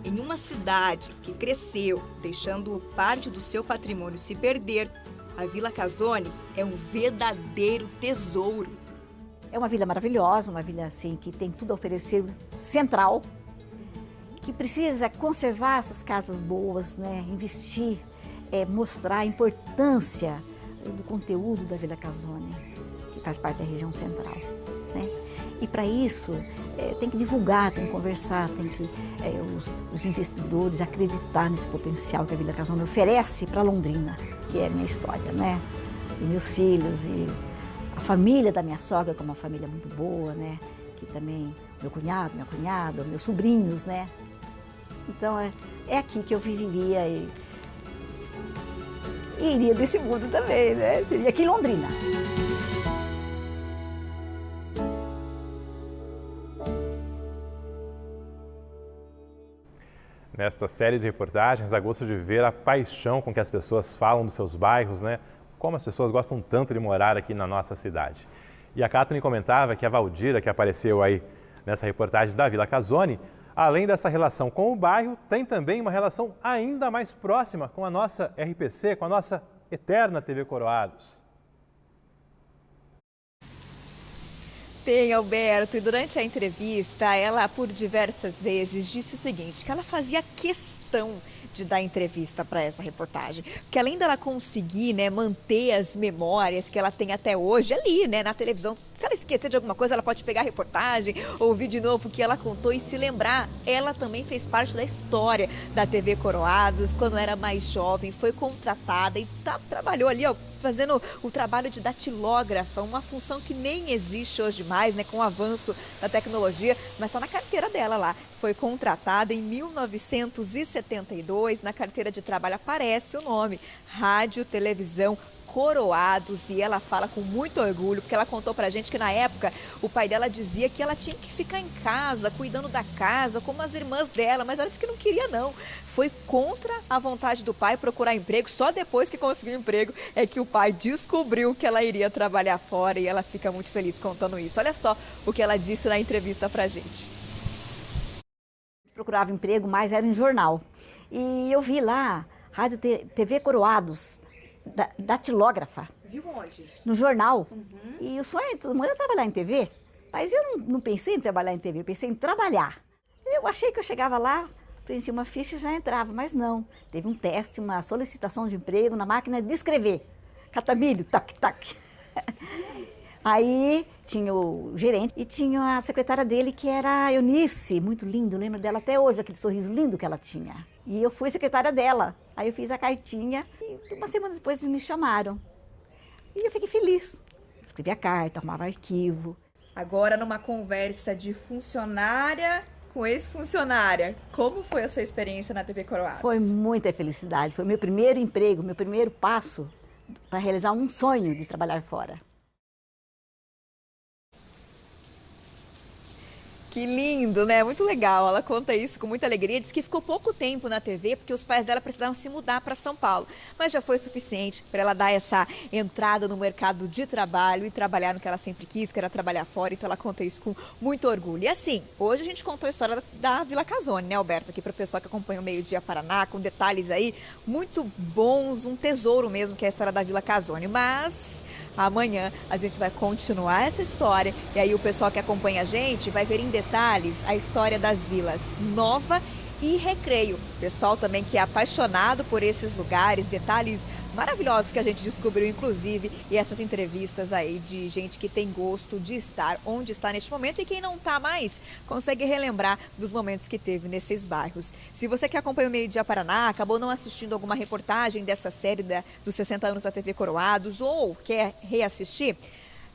Em uma cidade que cresceu, deixando parte do seu patrimônio se perder, a Vila Casoni é um verdadeiro tesouro. É uma vila maravilhosa, uma vila assim que tem tudo a oferecer, central, que precisa conservar essas casas boas, né? Investir. Mostrar a importância do conteúdo da Vila Casoni, que faz parte da região central, né? E para isso tem que divulgar, tem que conversar, tem que os investidores acreditar nesse potencial que a Vila Casoni oferece para Londrina, que é a minha história, né? E meus filhos e a família da minha sogra, que é uma família muito boa, né? Que também meu cunhado, minha cunhada, meus sobrinhos, né? Então é aqui que eu viveria e iria desse mundo também, né? Seria aqui em Londrina. Nesta série de reportagens, dá gosto de ver a paixão com que as pessoas falam dos seus bairros, né? Como as pessoas gostam tanto de morar aqui na nossa cidade. E a Catherine comentava que a Valdira, que apareceu aí nessa reportagem da Vila Casoni, além dessa relação com o bairro, tem também uma relação ainda mais próxima com a nossa RPC, com a nossa eterna TV Coroados. Tem, Alberto, e durante a entrevista, ela por diversas vezes disse o seguinte, que ela fazia questão de dar entrevista para essa reportagem, porque além dela conseguir, né, manter as memórias que ela tem até hoje ali, né, na televisão, se ela esquecer de alguma coisa, ela pode pegar a reportagem, ouvir de novo o que ela contou e se lembrar. Ela também fez parte da história da TV Coroados, quando era mais jovem, foi contratada e trabalhou ali, ó, fazendo o trabalho de datilógrafa, uma função que nem existe hoje mais, né, com o avanço da tecnologia, mas está na carteira dela lá. Foi contratada em 1972, na carteira de trabalho aparece o nome, Rádio, Televisão, Coroados, e ela fala com muito orgulho, porque ela contou pra gente que na época o pai dela dizia que ela tinha que ficar em casa, cuidando da casa, como as irmãs dela, mas ela disse que não queria não. Foi contra a vontade do pai procurar emprego, só depois que conseguiu emprego é que o pai descobriu que ela iria trabalhar fora e ela fica muito feliz contando isso. Olha só o que ela disse na entrevista pra gente. Procurava emprego, mas era em jornal. E eu vi lá, Rádio TV Coroados, datilógrafa. Viu onde? No jornal. E o sonho de todo mundo é trabalhar em TV. Mas eu não pensei em trabalhar em TV, eu pensei em trabalhar. Eu achei que eu chegava lá, preenchia uma ficha e já entrava, mas não. Teve um teste, uma solicitação de emprego na máquina de escrever. Catamilho, tac, tac. Aí tinha o gerente e tinha a secretária dele, que era a Eunice, muito lindo, eu lembro dela até hoje, aquele sorriso lindo que ela tinha. E eu fui secretária dela. Aí eu fiz a cartinha e uma semana depois me chamaram. E eu fiquei feliz. Escrevi a carta, arrumava arquivo. Agora, numa conversa de funcionária com ex-funcionária, como foi a sua experiência na TV Coroados? Foi muita felicidade, foi meu primeiro emprego, meu primeiro passo para realizar um sonho de trabalhar fora. Que lindo, né? Muito legal. Ela conta isso com muita alegria. Diz que ficou pouco tempo na TV porque os pais dela precisavam se mudar para São Paulo. Mas já foi suficiente para ela dar essa entrada no mercado de trabalho e trabalhar no que ela sempre quis, que era trabalhar fora. Então ela conta isso com muito orgulho. E assim, hoje a gente contou a história da Vila Casone, né, Alberto? Aqui para o pessoal que acompanha o Meio Dia Paraná, com detalhes aí muito bons, um tesouro mesmo, que é a história da Vila Casone. Mas amanhã a gente vai continuar essa história e aí o pessoal que acompanha a gente vai ver em detalhes a história das vilas Nova e Recreio. Pessoal também que é apaixonado por esses lugares, detalhes maravilhosos que a gente descobriu, inclusive, e essas entrevistas aí de gente que tem gosto de estar onde está neste momento e quem não está mais consegue relembrar dos momentos que teve nesses bairros. Se você que acompanha o Meio Dia Paraná acabou não assistindo alguma reportagem dessa série dos 60 anos da TV Coroados ou quer reassistir,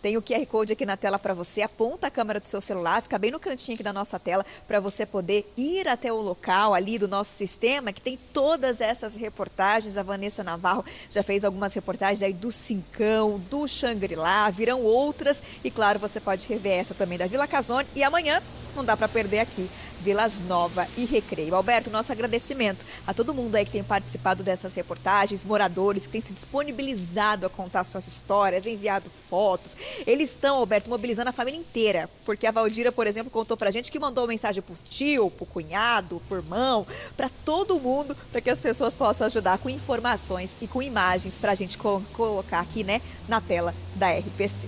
tem o QR Code aqui na tela para você, aponta a câmera do seu celular, fica bem no cantinho aqui da nossa tela para você poder ir até o local ali do nosso sistema, que tem todas essas reportagens. A Vanessa Navarro já fez algumas reportagens aí do Cincão, do Xangri-Lá, virão outras e claro, você pode rever essa também da Vila Casone e amanhã não dá para perder aqui, Vilas Nova e Recreio. Alberto, nosso agradecimento a todo mundo aí que tem participado dessas reportagens, moradores que têm se disponibilizado a contar suas histórias, enviado fotos. Eles estão, Alberto, mobilizando a família inteira, porque a Valdira, por exemplo, contou pra gente que mandou uma mensagem pro tio, pro cunhado, pro irmão, para todo mundo, para que as pessoas possam ajudar com informações e com imagens pra gente colocar aqui, né, na tela da RPC.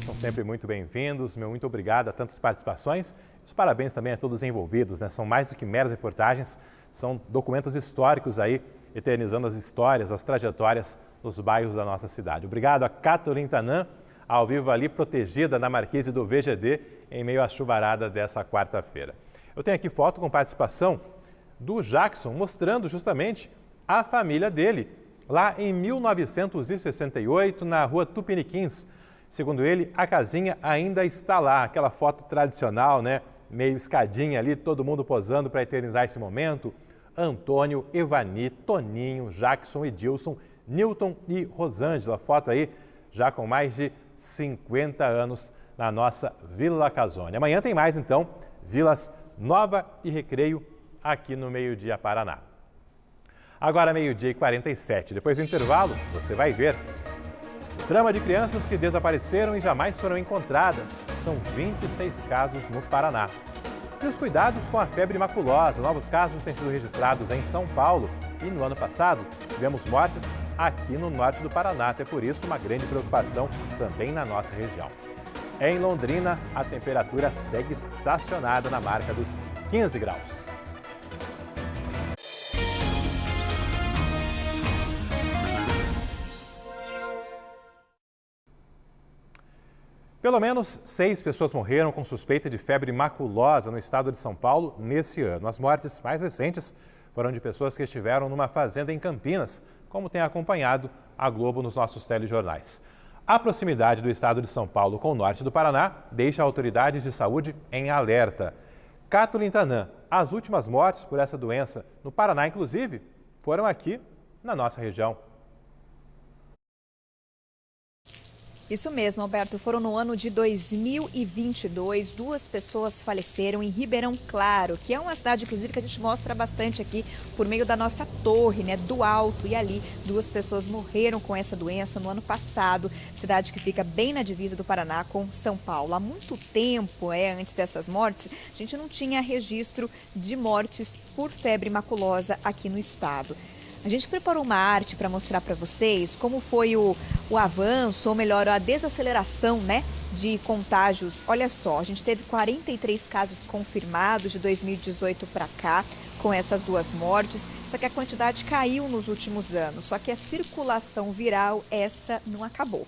São sempre muito bem-vindos, muito obrigado a tantas participações. Os parabéns também a todos os envolvidos, né? São mais do que meras reportagens, são documentos históricos aí, eternizando as histórias, as trajetórias dos bairros da nossa cidade. Obrigado a Catherine Tanan, ao vivo ali, protegida na Marquise do VGD, em meio à chuvarada dessa quarta-feira. Eu tenho aqui foto com participação do Jackson, mostrando justamente a família dele, lá em 1968, na rua Tupiniquins. Segundo ele, a casinha ainda está lá, aquela foto tradicional, né? Meio escadinha ali, todo mundo posando para eternizar esse momento. Antônio, Evani, Toninho, Jackson, Edilson, Newton e Rosângela. Foto aí já com mais de 50 anos na nossa Vila Casone. Amanhã tem mais então, Vilas Nova e Recreio aqui no Meio Dia Paraná. Agora 12h47, depois do intervalo, você vai ver drama de crianças que desapareceram e jamais foram encontradas. São 26 casos no Paraná. E os cuidados com a febre maculosa. Novos casos têm sido registrados em São Paulo. E no ano passado, tivemos mortes aqui no norte do Paraná. Até por isso, uma grande preocupação também na nossa região. Em Londrina, a temperatura segue estacionada na marca dos 15 graus. Pelo menos 6 pessoas morreram com suspeita de febre maculosa no estado de São Paulo nesse ano. As mortes mais recentes foram de pessoas que estiveram numa fazenda em Campinas, como tem acompanhado a Globo nos nossos telejornais. A proximidade do estado de São Paulo com o norte do Paraná deixa autoridades de saúde em alerta. Catherine Tanan, as últimas mortes por essa doença no Paraná, inclusive, foram aqui na nossa região. Isso mesmo, Alberto. Foram no ano de 2022, 2 pessoas faleceram em Ribeirão Claro, que é uma cidade, inclusive, que a gente mostra bastante aqui por meio da nossa torre, né, do alto. E ali, 2 pessoas morreram com essa doença no ano passado, cidade que fica bem na divisa do Paraná com São Paulo. Há muito tempo, antes dessas mortes, a gente não tinha registro de mortes por febre maculosa aqui no estado. A A gente preparou uma arte para mostrar para vocês como foi o avanço, ou melhor, a desaceleração, né, de contágios. Olha só, a gente teve 43 casos confirmados de 2018 para cá, com essas 2 mortes, só que a quantidade caiu nos últimos anos, só que a circulação viral, essa não acabou.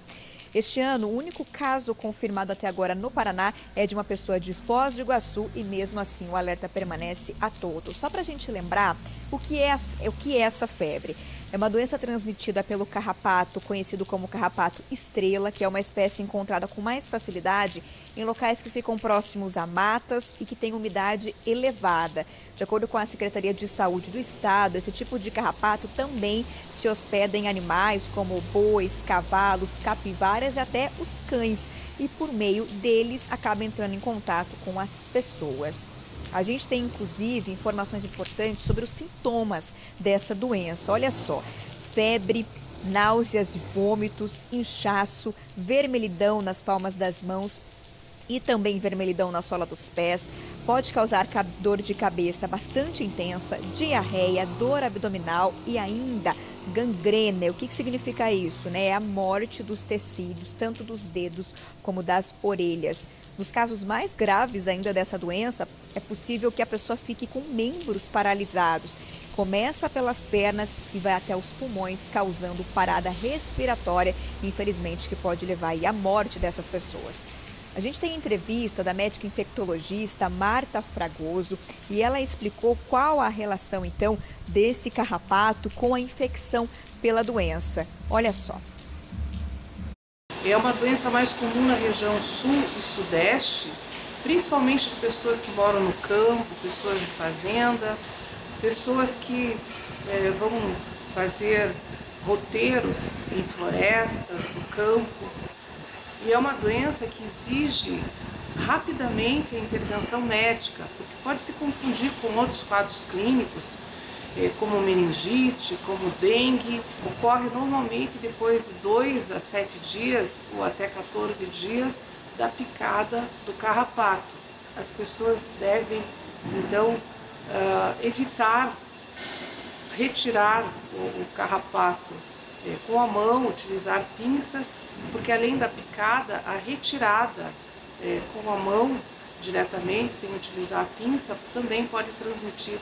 Este ano, o único caso confirmado até agora no Paraná é de uma pessoa de Foz do Iguaçu e mesmo assim o alerta permanece a todos. Só para a gente lembrar o que é essa febre. É uma doença transmitida pelo carrapato, conhecido como carrapato estrela, que é uma espécie encontrada com mais facilidade em locais que ficam próximos a matas e que têm umidade elevada. De acordo com a Secretaria de Saúde do Estado, esse tipo de carrapato também se hospeda em animais como bois, cavalos, capivaras e até os cães. E por meio deles acaba entrando em contato com as pessoas. A gente tem, inclusive, informações importantes sobre os sintomas dessa doença. Olha só, febre, náuseas e vômitos, inchaço, vermelhidão nas palmas das mãos e também vermelhidão na sola dos pés. Pode causar dor de cabeça bastante intensa, diarreia, dor abdominal e ainda gangrena. O que significa isso, né? É a morte dos tecidos, tanto dos dedos como das orelhas. Nos casos mais graves ainda dessa doença, é possível que a pessoa fique com membros paralisados. Começa pelas pernas e vai até os pulmões, causando parada respiratória, infelizmente, que pode levar aí à morte dessas pessoas. A gente tem entrevista da médica infectologista Marta Fragoso e ela explicou qual a relação, então, desse carrapato com a infecção pela doença. Olha só. É uma doença mais comum na região sul e sudeste, principalmente de pessoas que moram no campo, pessoas de fazenda, pessoas que vão fazer roteiros em florestas, no campo. E é uma doença que exige rapidamente a intervenção médica, porque pode se confundir com outros quadros clínicos, como meningite, como dengue. Ocorre normalmente depois de 2 a 7 dias ou até 14 dias da picada do carrapato. As pessoas devem, então, evitar retirar o carrapato com a mão, utilizar pinças, porque além da picada, a retirada com a mão diretamente, sem utilizar a pinça, também pode transmitir.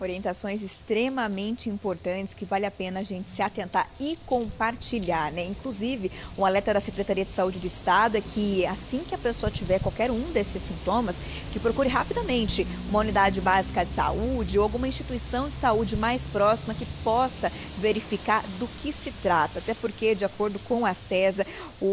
Orientações extremamente importantes que vale a pena a gente se atentar e compartilhar, né? Inclusive, um alerta da Secretaria de Saúde do Estado é que assim que a pessoa tiver qualquer um desses sintomas, que procure rapidamente uma unidade básica de saúde ou alguma instituição de saúde mais próxima que possa verificar do que se trata. Até porque, de acordo com a CESA,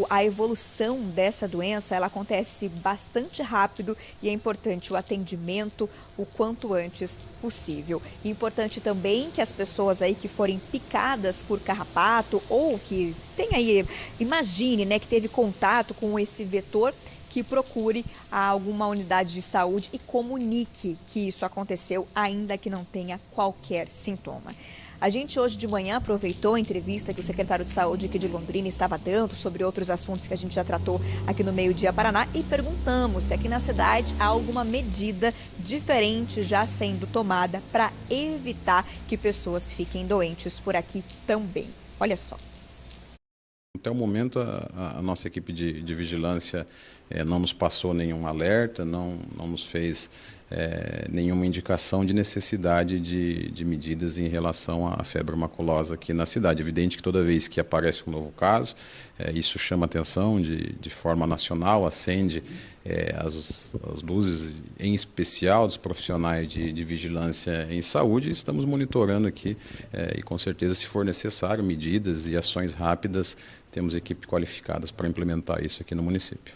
a evolução dessa doença ela acontece bastante rápido e é importante o atendimento o quanto antes possível. E importante também que as pessoas aí que forem picadas por carrapato ou que tem aí, imagine, né, que teve contato com esse vetor, que procure alguma unidade de saúde e comunique que isso aconteceu, ainda que não tenha qualquer sintoma. A gente hoje de manhã aproveitou a entrevista que o secretário de Saúde aqui de Londrina estava dando sobre outros assuntos que a gente já tratou aqui no Meio Dia Paraná e perguntamos se aqui na cidade há alguma medida diferente já sendo tomada para evitar que pessoas fiquem doentes por aqui também. Olha só. Até o momento, a nossa equipe de vigilância não nos passou nenhum alerta, não nos fez nenhuma indicação de necessidade de medidas em relação à febre maculosa aqui na cidade. É evidente que toda vez que aparece um novo caso, isso chama atenção de forma nacional, acende as luzes, em especial dos profissionais de vigilância em saúde. Estamos monitorando aqui e, com certeza, se for necessário, medidas e ações rápidas, temos equipe qualificadas para implementar isso aqui no município.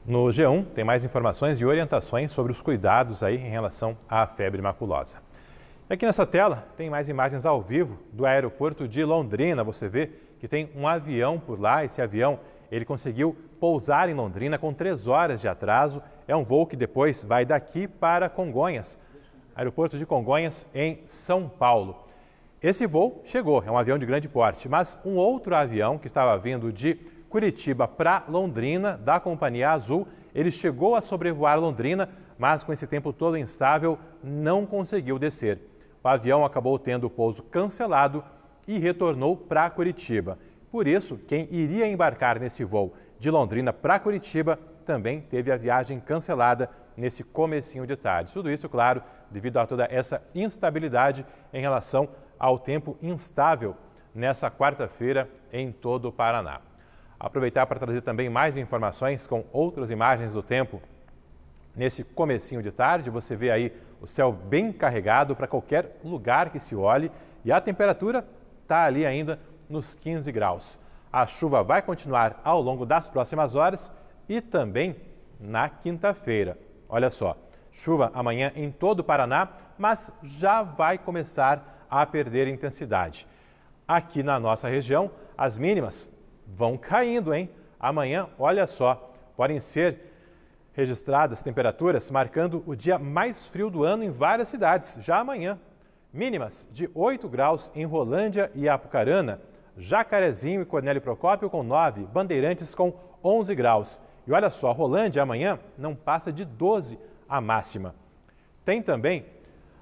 No G1 tem mais informações e orientações sobre os cuidados aí em relação à febre maculosa. E aqui nessa tela tem mais imagens ao vivo do aeroporto de Londrina. Você vê que tem um avião por lá. Esse avião ele conseguiu pousar em Londrina com 3 horas de atraso. É um voo que depois vai daqui para Congonhas, aeroporto de Congonhas, em São Paulo. Esse voo chegou, é um avião de grande porte, mas um outro avião que estava vindo de Curitiba para Londrina, da Companhia Azul. Ele chegou a sobrevoar Londrina, mas com esse tempo todo instável, não conseguiu descer. O avião acabou tendo o pouso cancelado e retornou para Curitiba. Por isso, quem iria embarcar nesse voo de Londrina para Curitiba também teve a viagem cancelada nesse comecinho de tarde. Tudo isso, claro, devido a toda essa instabilidade em relação ao tempo instável nessa quarta-feira em todo o Paraná. Aproveitar para trazer também mais informações com outras imagens do tempo. Nesse comecinho de tarde, você vê aí o céu bem carregado para qualquer lugar que se olhe e a temperatura está ali ainda nos 15 graus. A chuva vai continuar ao longo das próximas horas e também na quinta-feira. Olha só, chuva amanhã em todo o Paraná, mas já vai começar a perder intensidade. Aqui na nossa região, as mínimas vão caindo, hein? Amanhã, olha só, podem ser registradas temperaturas marcando o dia mais frio do ano em várias cidades, já amanhã. Mínimas de 8 graus em Rolândia e Apucarana, Jacarezinho e Cornélio Procópio com 9, Bandeirantes com 11 graus. E olha só, Rolândia amanhã não passa de 12 a máxima. Tem também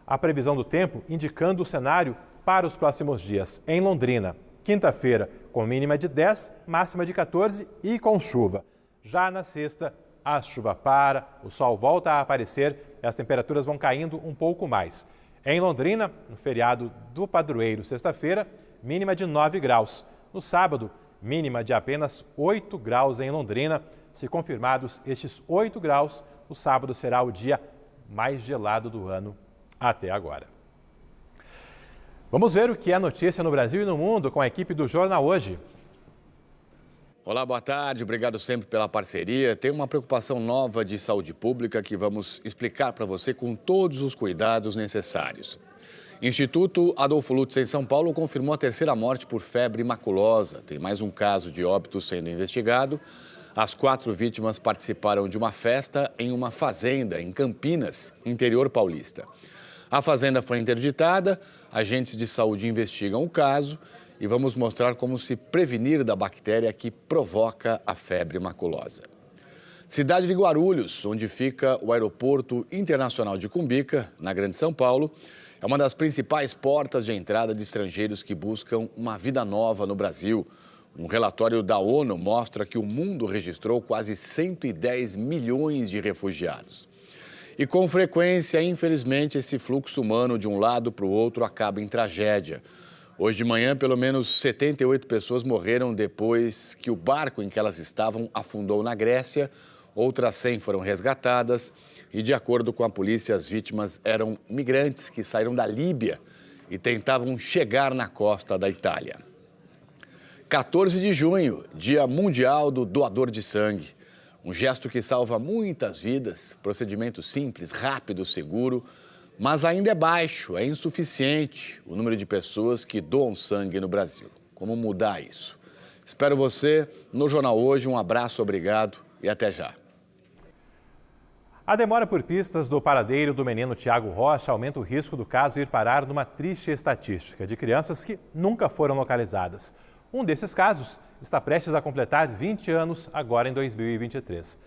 a previsão do tempo indicando o cenário para os próximos dias. Em Londrina, quinta-feira, com mínima de 10, máxima de 14 e com chuva. Já na sexta, a chuva para, o sol volta a aparecer e as temperaturas vão caindo um pouco mais. Em Londrina, no feriado do Padroeiro, sexta-feira, mínima de 9 graus. No sábado, mínima de apenas 8 graus em Londrina. Se confirmados estes 8 graus, o sábado será o dia mais gelado do ano até agora. Vamos ver o que é notícia no Brasil e no mundo com a equipe do Jornal Hoje. Olá, boa tarde. Obrigado sempre pela parceria. Tem uma preocupação nova de saúde pública que vamos explicar para você com todos os cuidados necessários. Instituto Adolfo Lutz em São Paulo confirmou a terceira morte por febre maculosa. Tem mais um caso de óbito sendo investigado. As 4 vítimas participaram de uma festa em uma fazenda em Campinas, interior paulista. A fazenda foi interditada, agentes de saúde investigam o caso e vamos mostrar como se prevenir da bactéria que provoca a febre maculosa. Cidade de Guarulhos, onde fica o Aeroporto Internacional de Cumbica, na Grande São Paulo, é uma das principais portas de entrada de estrangeiros que buscam uma vida nova no Brasil. Um relatório da ONU mostra que o mundo registrou quase 110 milhões de refugiados. E com frequência, infelizmente, esse fluxo humano de um lado para o outro acaba em tragédia. Hoje de manhã, pelo menos 78 pessoas morreram depois que o barco em que elas estavam afundou na Grécia. Outras 100 foram resgatadas e, de acordo com a polícia, as vítimas eram migrantes que saíram da Líbia e tentavam chegar na costa da Itália. 14 de junho, Dia Mundial do Doador de Sangue. Um gesto que salva muitas vidas, procedimento simples, rápido, seguro, mas ainda é baixo, é insuficiente o número de pessoas que doam sangue no Brasil. Como mudar isso? Espero você no Jornal Hoje. Um abraço, obrigado e até já. A demora por pistas do paradeiro do menino Thiago Rocha aumenta o risco do caso ir parar numa triste estatística de crianças que nunca foram localizadas. Um desses casos está prestes a completar 20 anos agora em 2023.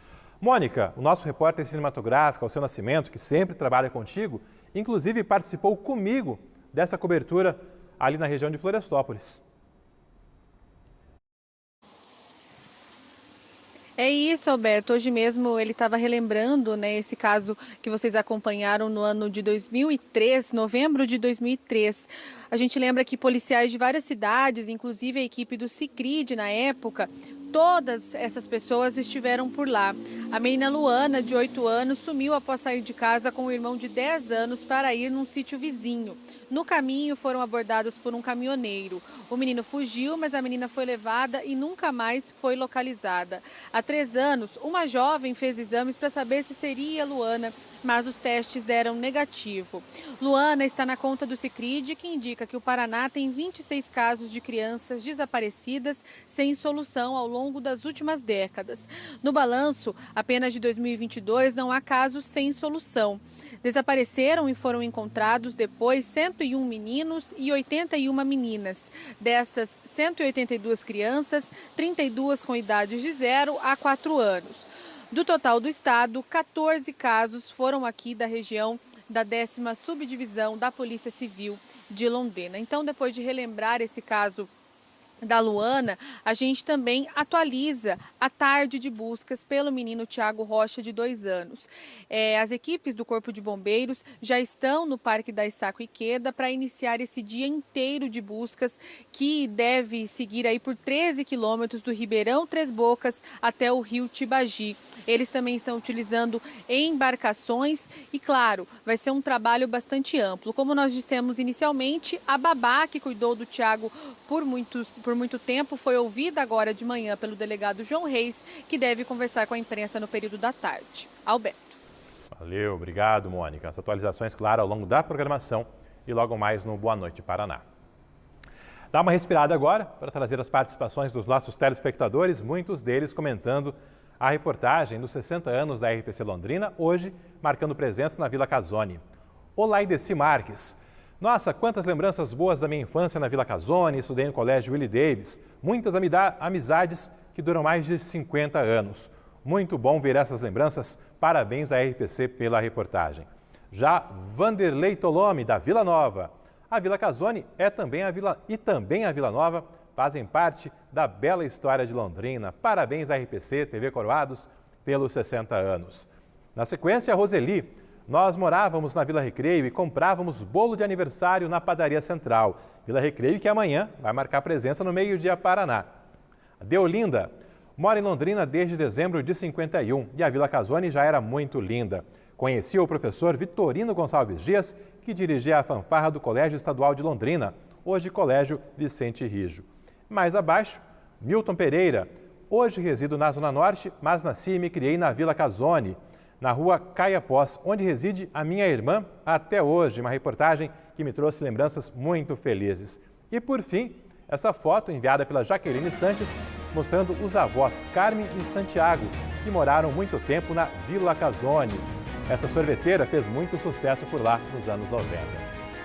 Mônica, o nosso repórter cinematográfico, Alceu Nascimento, que sempre trabalha contigo, inclusive participou comigo dessa cobertura ali na região de Florestópolis. É isso, Alberto. Hoje mesmo ele estava relembrando, né, esse caso que vocês acompanharam no ano de 2003, novembro de 2003. A gente lembra que policiais de várias cidades, inclusive a equipe do Sicredi na época, todas essas pessoas estiveram por lá. A menina Luana, de 8 anos, sumiu após sair de casa com o irmão de 10 anos para ir num sítio vizinho. No caminho, foram abordados por um caminhoneiro. O menino fugiu, mas a menina foi levada e nunca mais foi localizada. Há 3 anos, uma jovem fez exames para saber se seria Luana, mas os testes deram negativo. Luana está na conta do Sicredi, que indica que o Paraná tem 26 casos de crianças desaparecidas sem solução ao longo das últimas décadas. No balanço, apenas de 2022, não há casos sem solução. Desapareceram e foram encontrados depois 101 meninos e 81 meninas. Dessas 182 crianças, 32 com idades de 0 a 4 anos. Do total do estado, 14 casos foram aqui da região da 10ª Subdivisão da Polícia Civil de Londrina. Então, depois de relembrar esse caso da Luana, a gente também atualiza a tarde de buscas pelo menino Thiago Rocha, de 2 anos. As equipes do Corpo de Bombeiros já estão no Parque da Issaco Ikeda para iniciar esse dia inteiro de buscas, que deve seguir aí por 13 quilômetros do Ribeirão Três Bocas até o rio Tibagi. Eles também estão utilizando embarcações e, claro, vai ser um trabalho bastante amplo. Como nós dissemos inicialmente, a babá que cuidou do Thiago por muito tempo foi ouvida agora de manhã pelo delegado João Reis, que deve conversar com a imprensa no período da tarde. Alberto. Valeu, obrigado, Mônica. As atualizações, claro, ao longo da programação e logo mais no Boa Noite Paraná. Dá uma respirada agora para trazer as participações dos nossos telespectadores, muitos deles comentando a reportagem dos 60 anos da RPC Londrina, hoje marcando presença na Vila Casone. Olá, Ideci Marques. Nossa, quantas lembranças boas da minha infância na Vila Casone, estudei no Colégio Willie Davis. Muitas amizades que duram mais de 50 anos. Muito bom ver essas lembranças. Parabéns à RPC pela reportagem. Já Vanderlei Tolome, da Vila Nova. A Vila Casone também a Vila Nova fazem parte da bela história de Londrina. Parabéns à RPC, TV Coroados, pelos 60 anos. Na sequência, a Roseli. Nós morávamos na Vila Recreio e comprávamos bolo de aniversário na Padaria Central. Vila Recreio que amanhã vai marcar presença no Meio-Dia Paraná. A Deolinda mora em Londrina desde dezembro de 51 e a Vila Casone já era muito linda. Conhecia o professor Vitorino Gonçalves Dias, que dirigia a fanfarra do Colégio Estadual de Londrina, hoje Colégio Vicente Rijo. Mais abaixo, Milton Pereira. Hoje resido na Zona Norte, mas nasci e me criei na Vila Casone, na rua Caiapós, onde reside a minha irmã até hoje. Uma reportagem que me trouxe lembranças muito felizes. E por fim, essa foto enviada pela Jaqueline Sanches, mostrando os avós Carmen e Santiago, que moraram muito tempo na Vila Casone. Essa sorveteira fez muito sucesso por lá nos anos 90.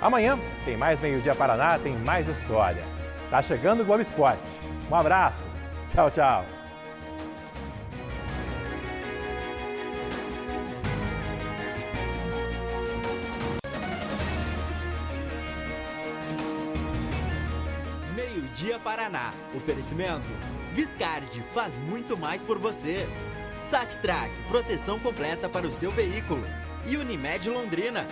Amanhã tem mais Meio-Dia Paraná, tem mais história. Tá chegando o Globo Esporte. Um abraço. Tchau, tchau. Meio-Dia Paraná. Oferecimento. Viscardi faz muito mais por você. Saxtrack, proteção completa para o seu veículo. E Unimed Londrina,